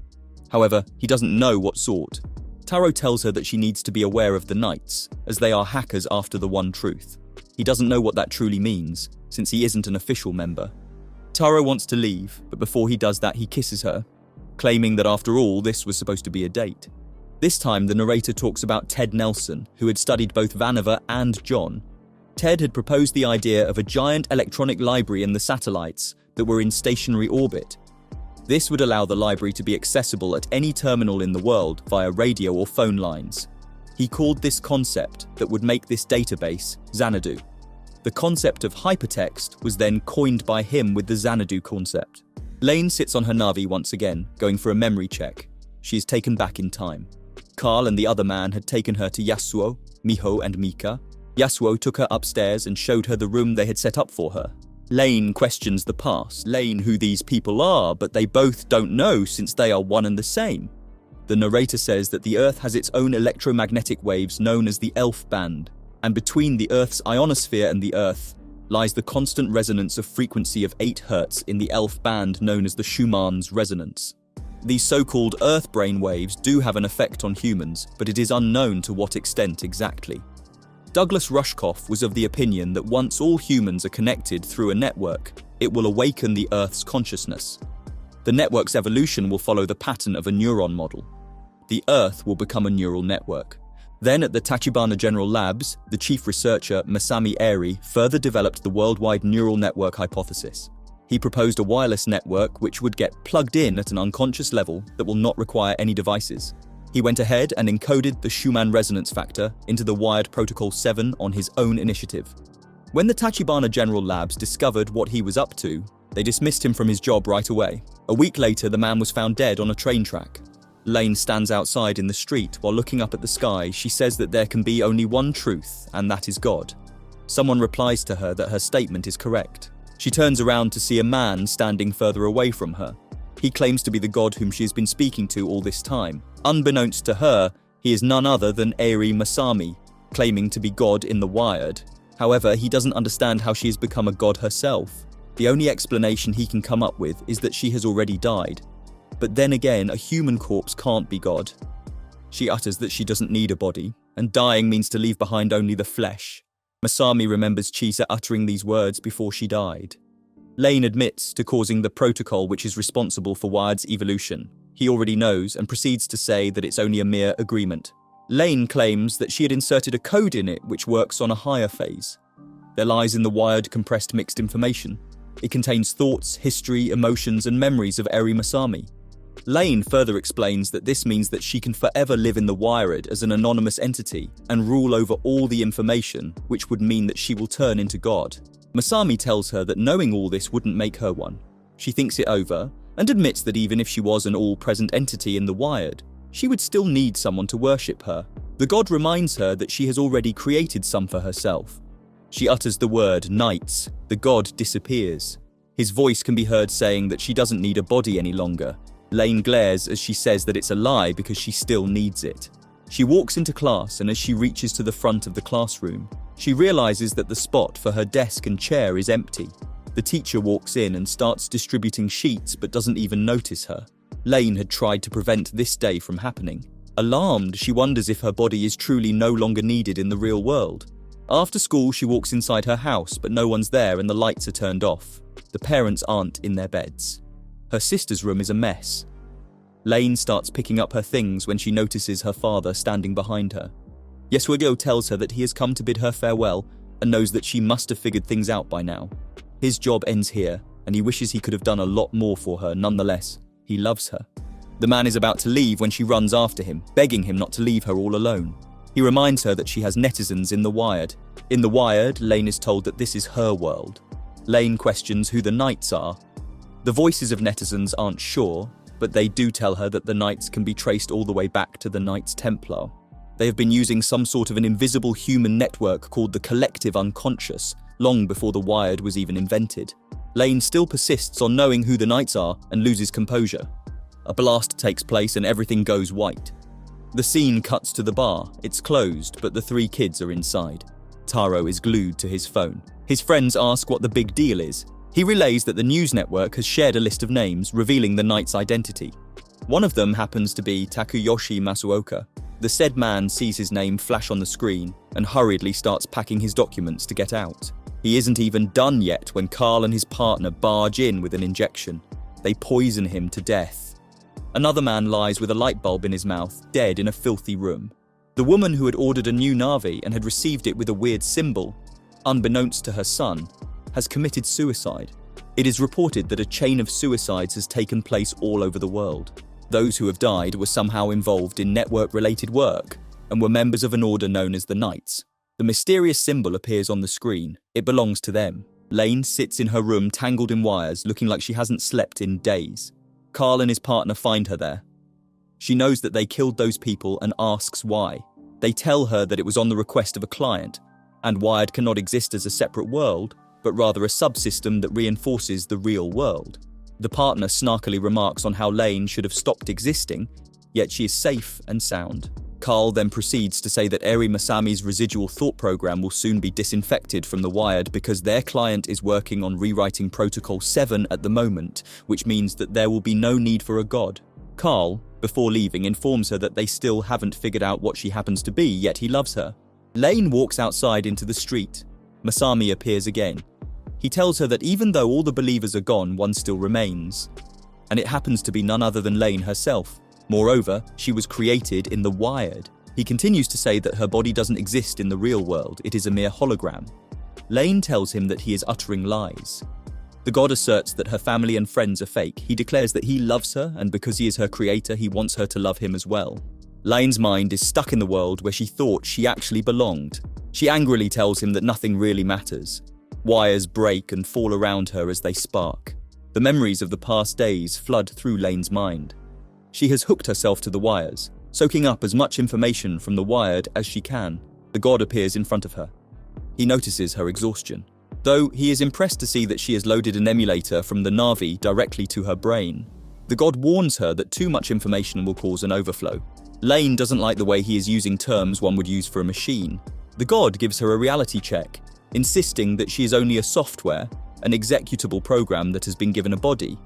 However, he doesn't know what sort. Taro tells her that she needs to be aware of the Knights, as they are hackers after the One Truth. He doesn't know what that truly means, since he isn't an official member. Taro wants to leave, but before he does that he kisses her, claiming that after all this was supposed to be a date. This time the narrator talks about Ted Nelson, who had studied both Vannevar and John. Ted had proposed the idea of a giant electronic library in the satellites that were in stationary orbit. This would allow the library to be accessible at any terminal in the world via radio or phone lines. He called this concept that would make this database Xanadu. The concept of hypertext was then coined by him with the Xanadu concept. Lane sits on her Navi once again, going for a memory check. She is taken back in time. Carl and the other man had taken her to Yasuo, Miho and Mika. Yasuo took her upstairs and showed her the room they had set up for her. Lane questions the past, Lane who these people are, but they both don't know since they are one and the same. The narrator says that the Earth has its own electromagnetic waves known as the ELF band, and between the Earth's ionosphere and the Earth lies the constant resonance of frequency of 8 Hz in the ELF band known as the Schumann's resonance. These so-called Earth brain waves do have an effect on humans, but it is unknown to what extent exactly. Douglas Rushkoff was of the opinion that once all humans are connected through a network, it will awaken the Earth's consciousness. The network's evolution will follow the pattern of a neuron model. The Earth will become a neural network. Then at the Tachibana General Labs, the chief researcher Masami Eri further developed the worldwide neural network hypothesis. He proposed a wireless network which would get plugged in at an unconscious level that will not require any devices. He went ahead and encoded the Schumann resonance factor into the wired protocol 7 on his own initiative. When the Tachibana General Labs discovered what he was up to, they dismissed him from his job right away. A week later, the man was found dead on a train track. Lane stands outside in the street while looking up at the sky. She says that there can be only one truth, and that is God. Someone replies to her that her statement is correct. She turns around to see a man standing further away from her. He claims to be the God whom she has been speaking to all this time. Unbeknownst to her, he is none other than Eri Masami, claiming to be God in the Wired. However, he doesn't understand how she has become a god herself. The only explanation he can come up with is that she has already died. But then again, a human corpse can't be God. She utters that she doesn't need a body, and dying means to leave behind only the flesh. Masami remembers Chisa uttering these words before she died. Lane admits to causing the protocol which is responsible for Wired's evolution. He already knows and proceeds to say that it's only a mere agreement. Lane claims that she had inserted a code in it which works on a higher phase. There lies in the Wired compressed mixed information. It contains thoughts, history, emotions, and memories of Eri Masami. Lane further explains that this means that she can forever live in the Wired as an anonymous entity and rule over all the information, which would mean that she will turn into God. Masami tells her that knowing all this wouldn't make her one. She thinks it over and admits that even if she was an all-present entity in the Wired, she would still need someone to worship her. The god reminds her that she has already created some for herself. She utters the word knights. The god disappears. His voice can be heard saying that she doesn't need a body any longer. Lane glares as she says that it's a lie because she still needs it. She walks into class, and as she reaches to the front of the classroom, she realizes that the spot for her desk and chair is empty. The teacher walks in and starts distributing sheets but doesn't even notice her. Lane had tried to prevent this day from happening. Alarmed, she wonders if her body is truly no longer needed in the real world. After school, she walks inside her house, but no one's there and the lights are turned off. The parents aren't in their beds. Her sister's room is a mess. Lane starts picking up her things when she notices her father standing behind her. Yasuo tells her that he has come to bid her farewell and knows that she must have figured things out by now. His job ends here, and he wishes he could have done a lot more for her. Nonetheless, he loves her. The man is about to leave when she runs after him, begging him not to leave her all alone. He reminds her that she has netizens in the Wired. In the Wired, Lane is told that this is her world. Lane questions who the Knights are. The voices of netizens aren't sure, but they do tell her that the Knights can be traced all the way back to the Knights Templar. They have been using some sort of an invisible human network called the collective unconscious, long before the Wired was even invented. Lane still persists on knowing who the Knights are and loses composure. A blast takes place and everything goes white. The scene cuts to the bar. It's closed, but the 3 kids are inside. Taro is glued to his phone. His friends ask what the big deal is. He relays that the news network has shared a list of names revealing the Knight's identity. One of them happens to be Takuyoshi Masuoka. The said man sees his name flash on the screen and hurriedly starts packing his documents to get out. He isn't even done yet when Carl and his partner barge in with an injection. They poison him to death. Another man lies with a light bulb in his mouth, dead in a filthy room. The woman who had ordered a new Navi and had received it with a weird symbol, unbeknownst to her son, has committed suicide. It is reported that a chain of suicides has taken place all over the world. Those who have died were somehow involved in network-related work and were members of an order known as the Knights. The mysterious symbol appears on the screen. It belongs to them. Lane sits in her room tangled in wires, looking like she hasn't slept in days. Carl and his partner find her there. She knows that they killed those people and asks why. They tell her that it was on the request of a client, and Wired cannot exist as a separate world, but rather a subsystem that reinforces the real world. The partner snarkily remarks on how Lane should have stopped existing, yet she is safe and sound. Carl then proceeds to say that Eri Masami's residual thought program will soon be disinfected from the Wired because their client is working on rewriting Protocol 7 at the moment, which means that there will be no need for a god. Carl, before leaving, informs her that they still haven't figured out what she happens to be, yet he loves her. Lane walks outside into the street. Masami appears again. He tells her that even though all the believers are gone, one still remains. And it happens to be none other than Lane herself. Moreover, she was created in the Wired. He continues to say that her body doesn't exist in the real world, it is a mere hologram. Lane tells him that he is uttering lies. The god asserts that her family and friends are fake. He declares that he loves her, and because he is her creator, he wants her to love him as well. Lane's mind is stuck in the world where she thought she actually belonged. She angrily tells him that nothing really matters. Wires break and fall around her as they spark. The memories of the past days flood through Lane's mind. She has hooked herself to the wires, soaking up as much information from the Wired as she can. The god appears in front of her. He notices her exhaustion, though he is impressed to see that she has loaded an emulator from the Na'vi directly to her brain. The god warns her that too much information will cause an overflow. Lane doesn't like the way he is using terms one would use for a machine. The god gives her a reality check, insisting that she is only a software, an executable program that has been given a body.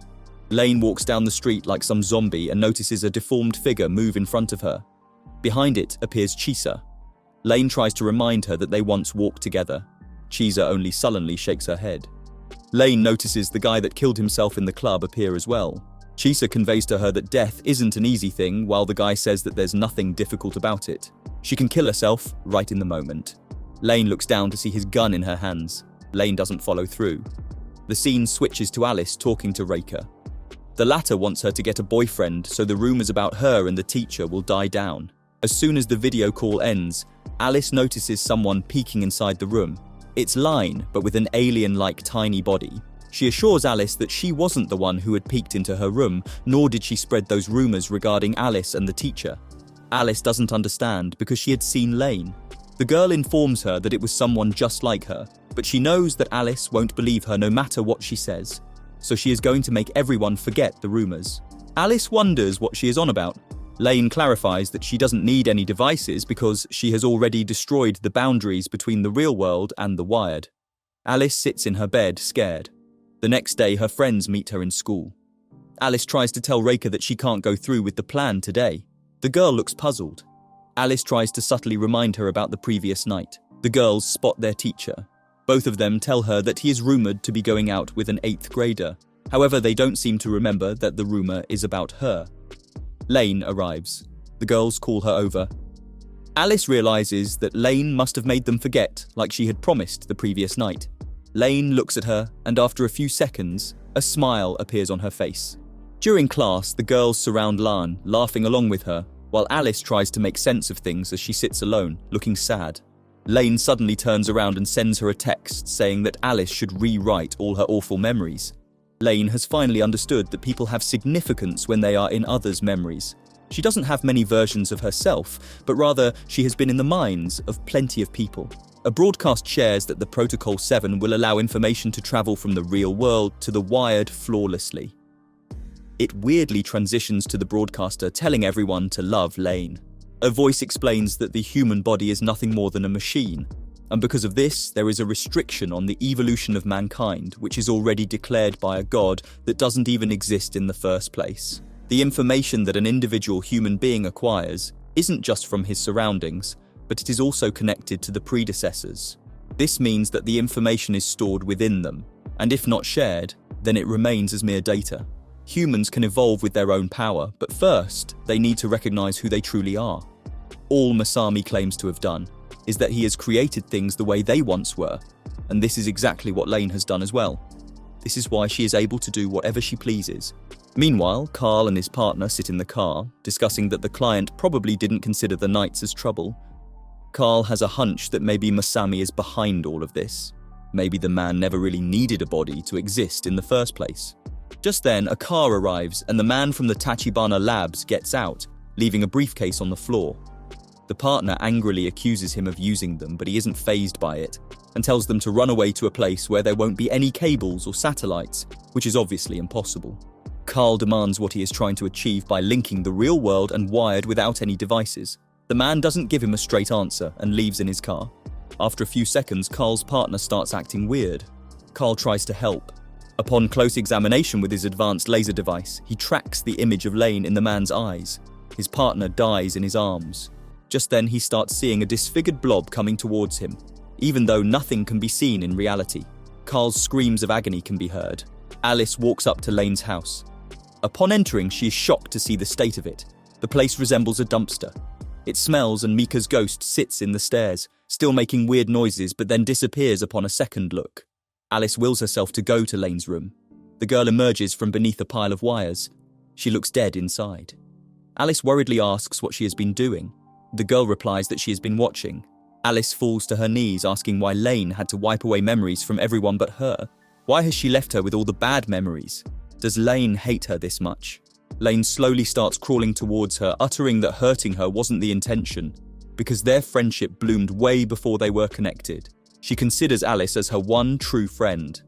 Lane walks down the street like some zombie and notices a deformed figure move in front of her. Behind it appears Chisa. Lane tries to remind her that they once walked together. Chisa only sullenly shakes her head. Lane notices the guy that killed himself in the club appear as well. Chisa conveys to her that death isn't an easy thing, while the guy says that there's nothing difficult about it. She can kill herself right in the moment. Lane looks down to see his gun in her hands. Lane doesn't follow through. The scene switches to Alice talking to Raker. The latter wants her to get a boyfriend so the rumors about her and the teacher will die down. As soon as the video call ends, Alice notices someone peeking inside the room. It's Line, but with an alien-like tiny body. She assures Alice that she wasn't the one who had peeked into her room, nor did she spread those rumors regarding Alice and the teacher. Alice doesn't understand because she had seen Lane. The girl informs her that it was someone just like her, but she knows that Alice won't believe her no matter what she says. So she is going to make everyone forget the rumors. Alice wonders what she is on about. Lane clarifies that she doesn't need any devices because she has already destroyed the boundaries between the real world and the Wired. Alice sits in her bed, scared. The next day, her friends meet her in school. Alice tries to tell Raker that she can't go through with the plan today. The girl looks puzzled. Alice tries to subtly remind her about the previous night. The girls spot their teacher. Both of them tell her that he is rumoured to be going out with an 8th grader. However, they don't seem to remember that the rumour is about her. Lane arrives. The girls call her over. Alice realises that Lane must have made them forget, like she had promised the previous night. Lane looks at her, and after a few seconds, a smile appears on her face. During class, the girls surround Lan, laughing along with her, while Alice tries to make sense of things as she sits alone, looking sad. Lane suddenly turns around and sends her a text saying that Alice should rewrite all her awful memories. Lane has finally understood that people have significance when they are in others' memories. She doesn't have many versions of herself, but rather she has been in the minds of plenty of people. A broadcast shares that the Protocol 7 will allow information to travel from the real world to the Wired flawlessly. It weirdly transitions to the broadcaster telling everyone to love Lane. A voice explains that the human body is nothing more than a machine, and because of this, there is a restriction on the evolution of mankind, which is already declared by a god that doesn't even exist in the first place. The information that an individual human being acquires isn't just from his surroundings, but it is also connected to the predecessors. This means that the information is stored within them, and if not shared, then it remains as mere data. Humans can evolve with their own power, but first, they need to recognize who they truly are. All Masami claims to have done is that he has created things the way they once were, and this is exactly what Lane has done as well. This is why she is able to do whatever she pleases. Meanwhile, Carl and his partner sit in the car, discussing that the client probably didn't consider the nights as trouble. Carl has a hunch that maybe Masami is behind all of this. Maybe the man never really needed a body to exist in the first place. Just then, a car arrives and the man from the Tachibana labs gets out, leaving a briefcase on the floor. The partner angrily accuses him of using them, but he isn't fazed by it, and tells them to run away to a place where there won't be any cables or satellites, which is obviously impossible. Carl demands what he is trying to achieve by linking the real world and Wired without any devices. The man doesn't give him a straight answer and leaves in his car. After a few seconds, Carl's partner starts acting weird. Carl tries to help. Upon close examination with his advanced laser device, he tracks the image of Lane in the man's eyes. His partner dies in his arms. Just then, he starts seeing a disfigured blob coming towards him, even though nothing can be seen in reality. Carl's screams of agony can be heard. Alice walks up to Lane's house. Upon entering, she is shocked to see the state of it. The place resembles a dumpster. It smells and Mika's ghost sits in the stairs, still making weird noises, but then disappears upon a second look. Alice wills herself to go to Lane's room. The girl emerges from beneath a pile of wires. She looks dead inside. Alice worriedly asks what she has been doing. The girl replies that she has been watching. Alice falls to her knees, asking why Lane had to wipe away memories from everyone but her. Why has she left her with all the bad memories? Does Lane hate her this much? Lane slowly starts crawling towards her, uttering that hurting her wasn't the intention, because their friendship bloomed way before they were connected. She considers Alice as her one true friend.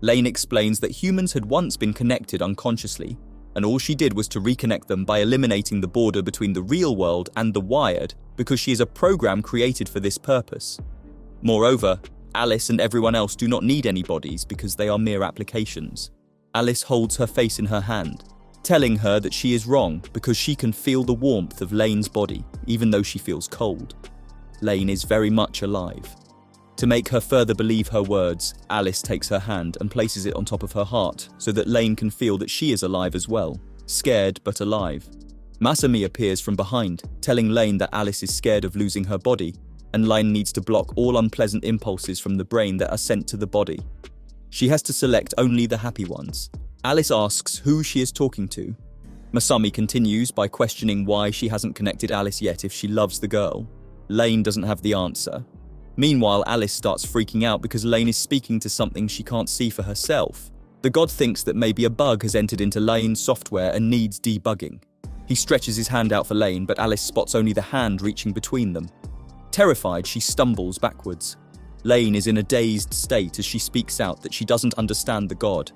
Lane explains that humans had once been connected unconsciously, and all she did was to reconnect them by eliminating the border between the real world and the Wired, because she is a program created for this purpose. Moreover, Alice and everyone else do not need any bodies because they are mere applications. Alice holds her face in her hand, telling her that she is wrong because she can feel the warmth of Lane's body, even though she feels cold. Lane is very much alive. To make her further believe her words, Alice takes her hand and places it on top of her heart so that Lane can feel that she is alive as well, scared but alive. Masami appears from behind, telling Lane that Alice is scared of losing her body, and Lane needs to block all unpleasant impulses from the brain that are sent to the body. She has to select only the happy ones. Alice asks who she is talking to. Masami continues by questioning why she hasn't connected Alice yet if she loves the girl. Lane doesn't have the answer. Meanwhile, Alice starts freaking out because Lane is speaking to something she can't see for herself. The god thinks that maybe a bug has entered into Lane's software and needs debugging. He stretches his hand out for Lane, but Alice spots only the hand reaching between them. Terrified, she stumbles backwards. Lane is in a dazed state as she speaks out that she doesn't understand the god.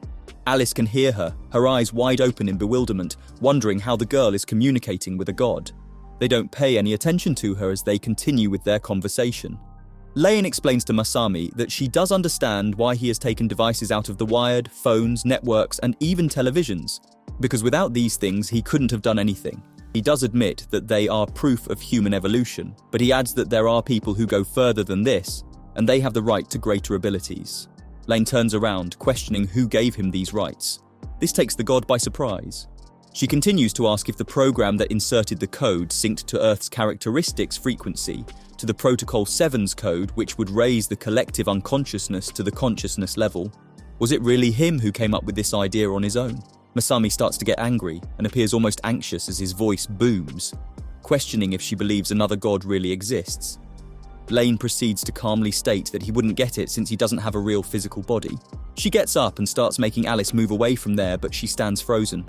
Alice can hear her, her eyes wide open in bewilderment, wondering how the girl is communicating with a god. They don't pay any attention to her as they continue with their conversation. Lane explains to Masami that she does understand why he has taken devices out of the Wired, phones, networks, and even televisions, because without these things he couldn't have done anything. He does admit that they are proof of human evolution, but he adds that there are people who go further than this, and they have the right to greater abilities. Lane turns around, questioning who gave him these rights. This takes the god by surprise. She continues to ask if the program that inserted the code synced to Earth's characteristics frequency to the Protocol 7's code, which would raise the collective unconsciousness to the consciousness level. Was it really him who came up with this idea on his own? Masami starts to get angry and appears almost anxious as his voice booms, questioning if she believes another god really exists. Lane proceeds to calmly state that he wouldn't get it since he doesn't have a real physical body. She gets up and starts making Alice move away from there, but she stands frozen.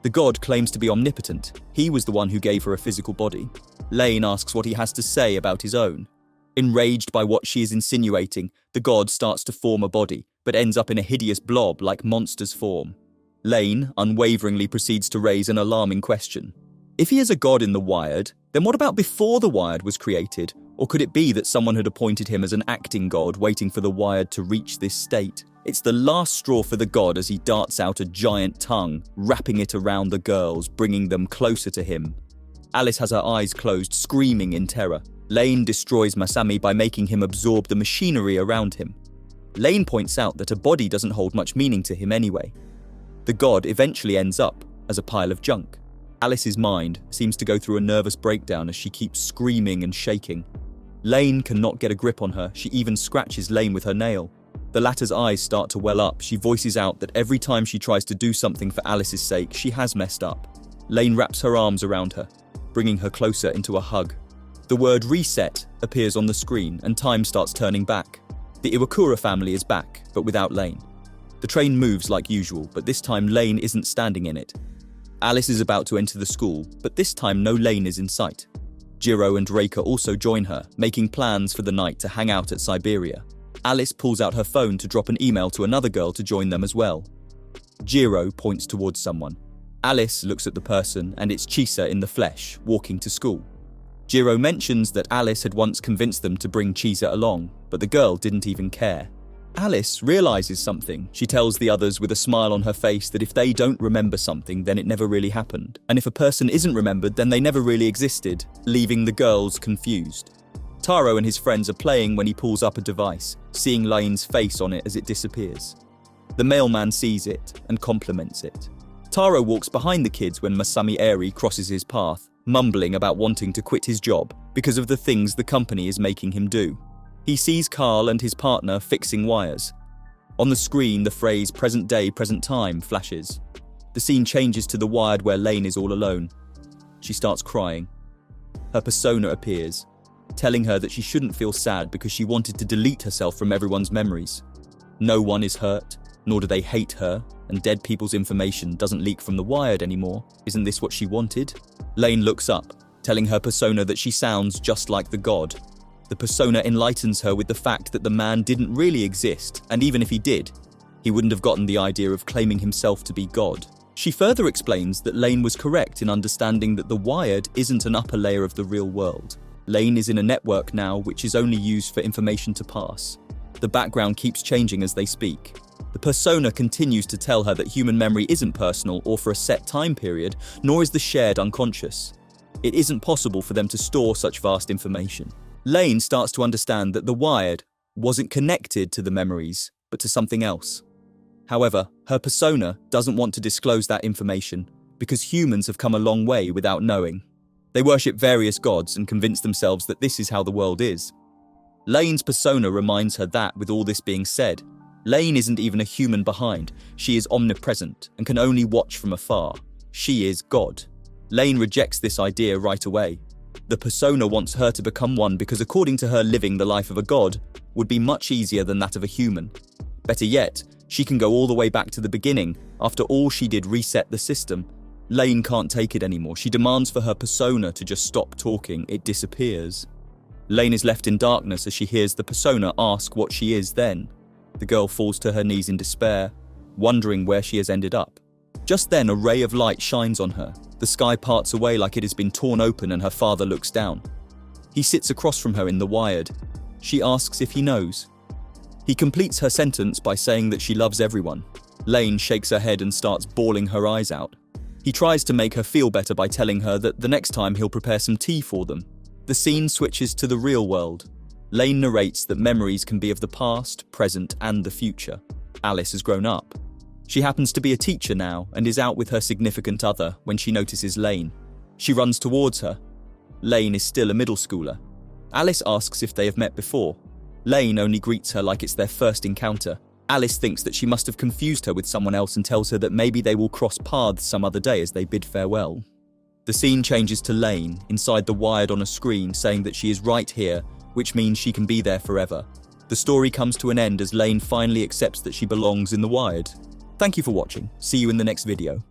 The god claims to be omnipotent. He was the one who gave her a physical body. Lane asks what he has to say about his own. Enraged by what she is insinuating, the god starts to form a body, but ends up in a hideous blob like monsters form. Lane unwaveringly proceeds to raise an alarming question. If he is a god in the Wired, then what about before the Wired was created? Or could it be that someone had appointed him as an acting god waiting for the Wired to reach this state? It's the last straw for the god as he darts out a giant tongue, wrapping it around the girls, bringing them closer to him. Alice has her eyes closed, screaming in terror. Lane destroys Masami by making him absorb the machinery around him. Lane points out that a body doesn't hold much meaning to him anyway. The god eventually ends up as a pile of junk. Alice's mind seems to go through a nervous breakdown as she keeps screaming and shaking. Lane cannot get a grip on her. She even scratches Lane with her nail. The latter's eyes start to well up. She voices out that every time she tries to do something for Alice's sake, she has messed up. Lane wraps her arms around her, bringing her closer into a hug. The word reset appears on the screen and time starts turning back. The Iwakura family is back, but without Lane. The train moves like usual, but this time Lane isn't standing in it. Alice is about to enter the school, but this time no Lane is in sight. Jiro and Reika also join her, making plans for the night to hang out at Siberia. Alice pulls out her phone to drop an email to another girl to join them as well. Jiro points towards someone. Alice looks at the person, and it's Chisa in the flesh, walking to school. Jiro mentions that Alice had once convinced them to bring Chisa along, but the girl didn't even care. Alice realizes something. She tells the others with a smile on her face that if they don't remember something, then it never really happened. And if a person isn't remembered, then they never really existed, leaving the girls confused. Taro and his friends are playing when he pulls up a device, seeing Lane's face on it as it disappears. The mailman sees it and compliments it. Taro walks behind the kids when Masami Eri crosses his path, mumbling about wanting to quit his job because of the things the company is making him do. He sees Carl and his partner fixing wires. On the screen, the phrase "present day, present time" flashes. The scene changes to the Wired where Lane is all alone. She starts crying. Her persona appears, telling her that she shouldn't feel sad because she wanted to delete herself from everyone's memories. No one is hurt, nor do they hate her, and dead people's information doesn't leak from the Wired anymore. Isn't this what she wanted? Lane looks up, telling her persona that she sounds just like the god. The persona enlightens her with the fact that the man didn't really exist, and even if he did, he wouldn't have gotten the idea of claiming himself to be God. She further explains that Lane was correct in understanding that the Wired isn't an upper layer of the real world. Lane is in a network now which is only used for information to pass. The background keeps changing as they speak. The persona continues to tell her that human memory isn't personal or for a set time period, nor is the shared unconscious. It isn't possible for them to store such vast information. Lane starts to understand that the Wired wasn't connected to the memories, but to something else. However, her persona doesn't want to disclose that information because humans have come a long way without knowing. They worship various gods and convince themselves that this is how the world is. Lane's persona reminds her that, with all this being said, Lane isn't even a human behind. She is omnipresent and can only watch from afar. She is God. Lane rejects this idea right away. The persona wants her to become one because, according to her, living the life of a god would be much easier than that of a human. Better yet, she can go all the way back to the beginning. After all, she did reset the system. Lane can't take it anymore. She demands for her persona to just stop talking. It disappears. Lane is left in darkness as she hears the persona ask what she is then. The girl falls to her knees in despair, wondering where she has ended up. Just then, a ray of light shines on her. The sky parts away like it has been torn open and her father looks down. He sits across from her in the Wired. She asks if he knows. He completes her sentence by saying that she loves everyone. Lane shakes her head and starts bawling her eyes out. He tries to make her feel better by telling her that the next time he'll prepare some tea for them. The scene switches to the real world. Lane narrates that memories can be of the past, present, and the future. Alice has grown up. She happens to be a teacher now and is out with her significant other when she notices Lane. She runs towards her. Lane is still a middle schooler. Alice asks if they have met before. Lane only greets her like it's their first encounter. Alice thinks that she must have confused her with someone else and tells her that maybe they will cross paths some other day as they bid farewell. The scene changes to Lane inside the Wired on a screen saying that she is right here, which means she can be there forever. The story comes to an end as Lane finally accepts that she belongs in the Wired. Thank you for watching. See you in the next video.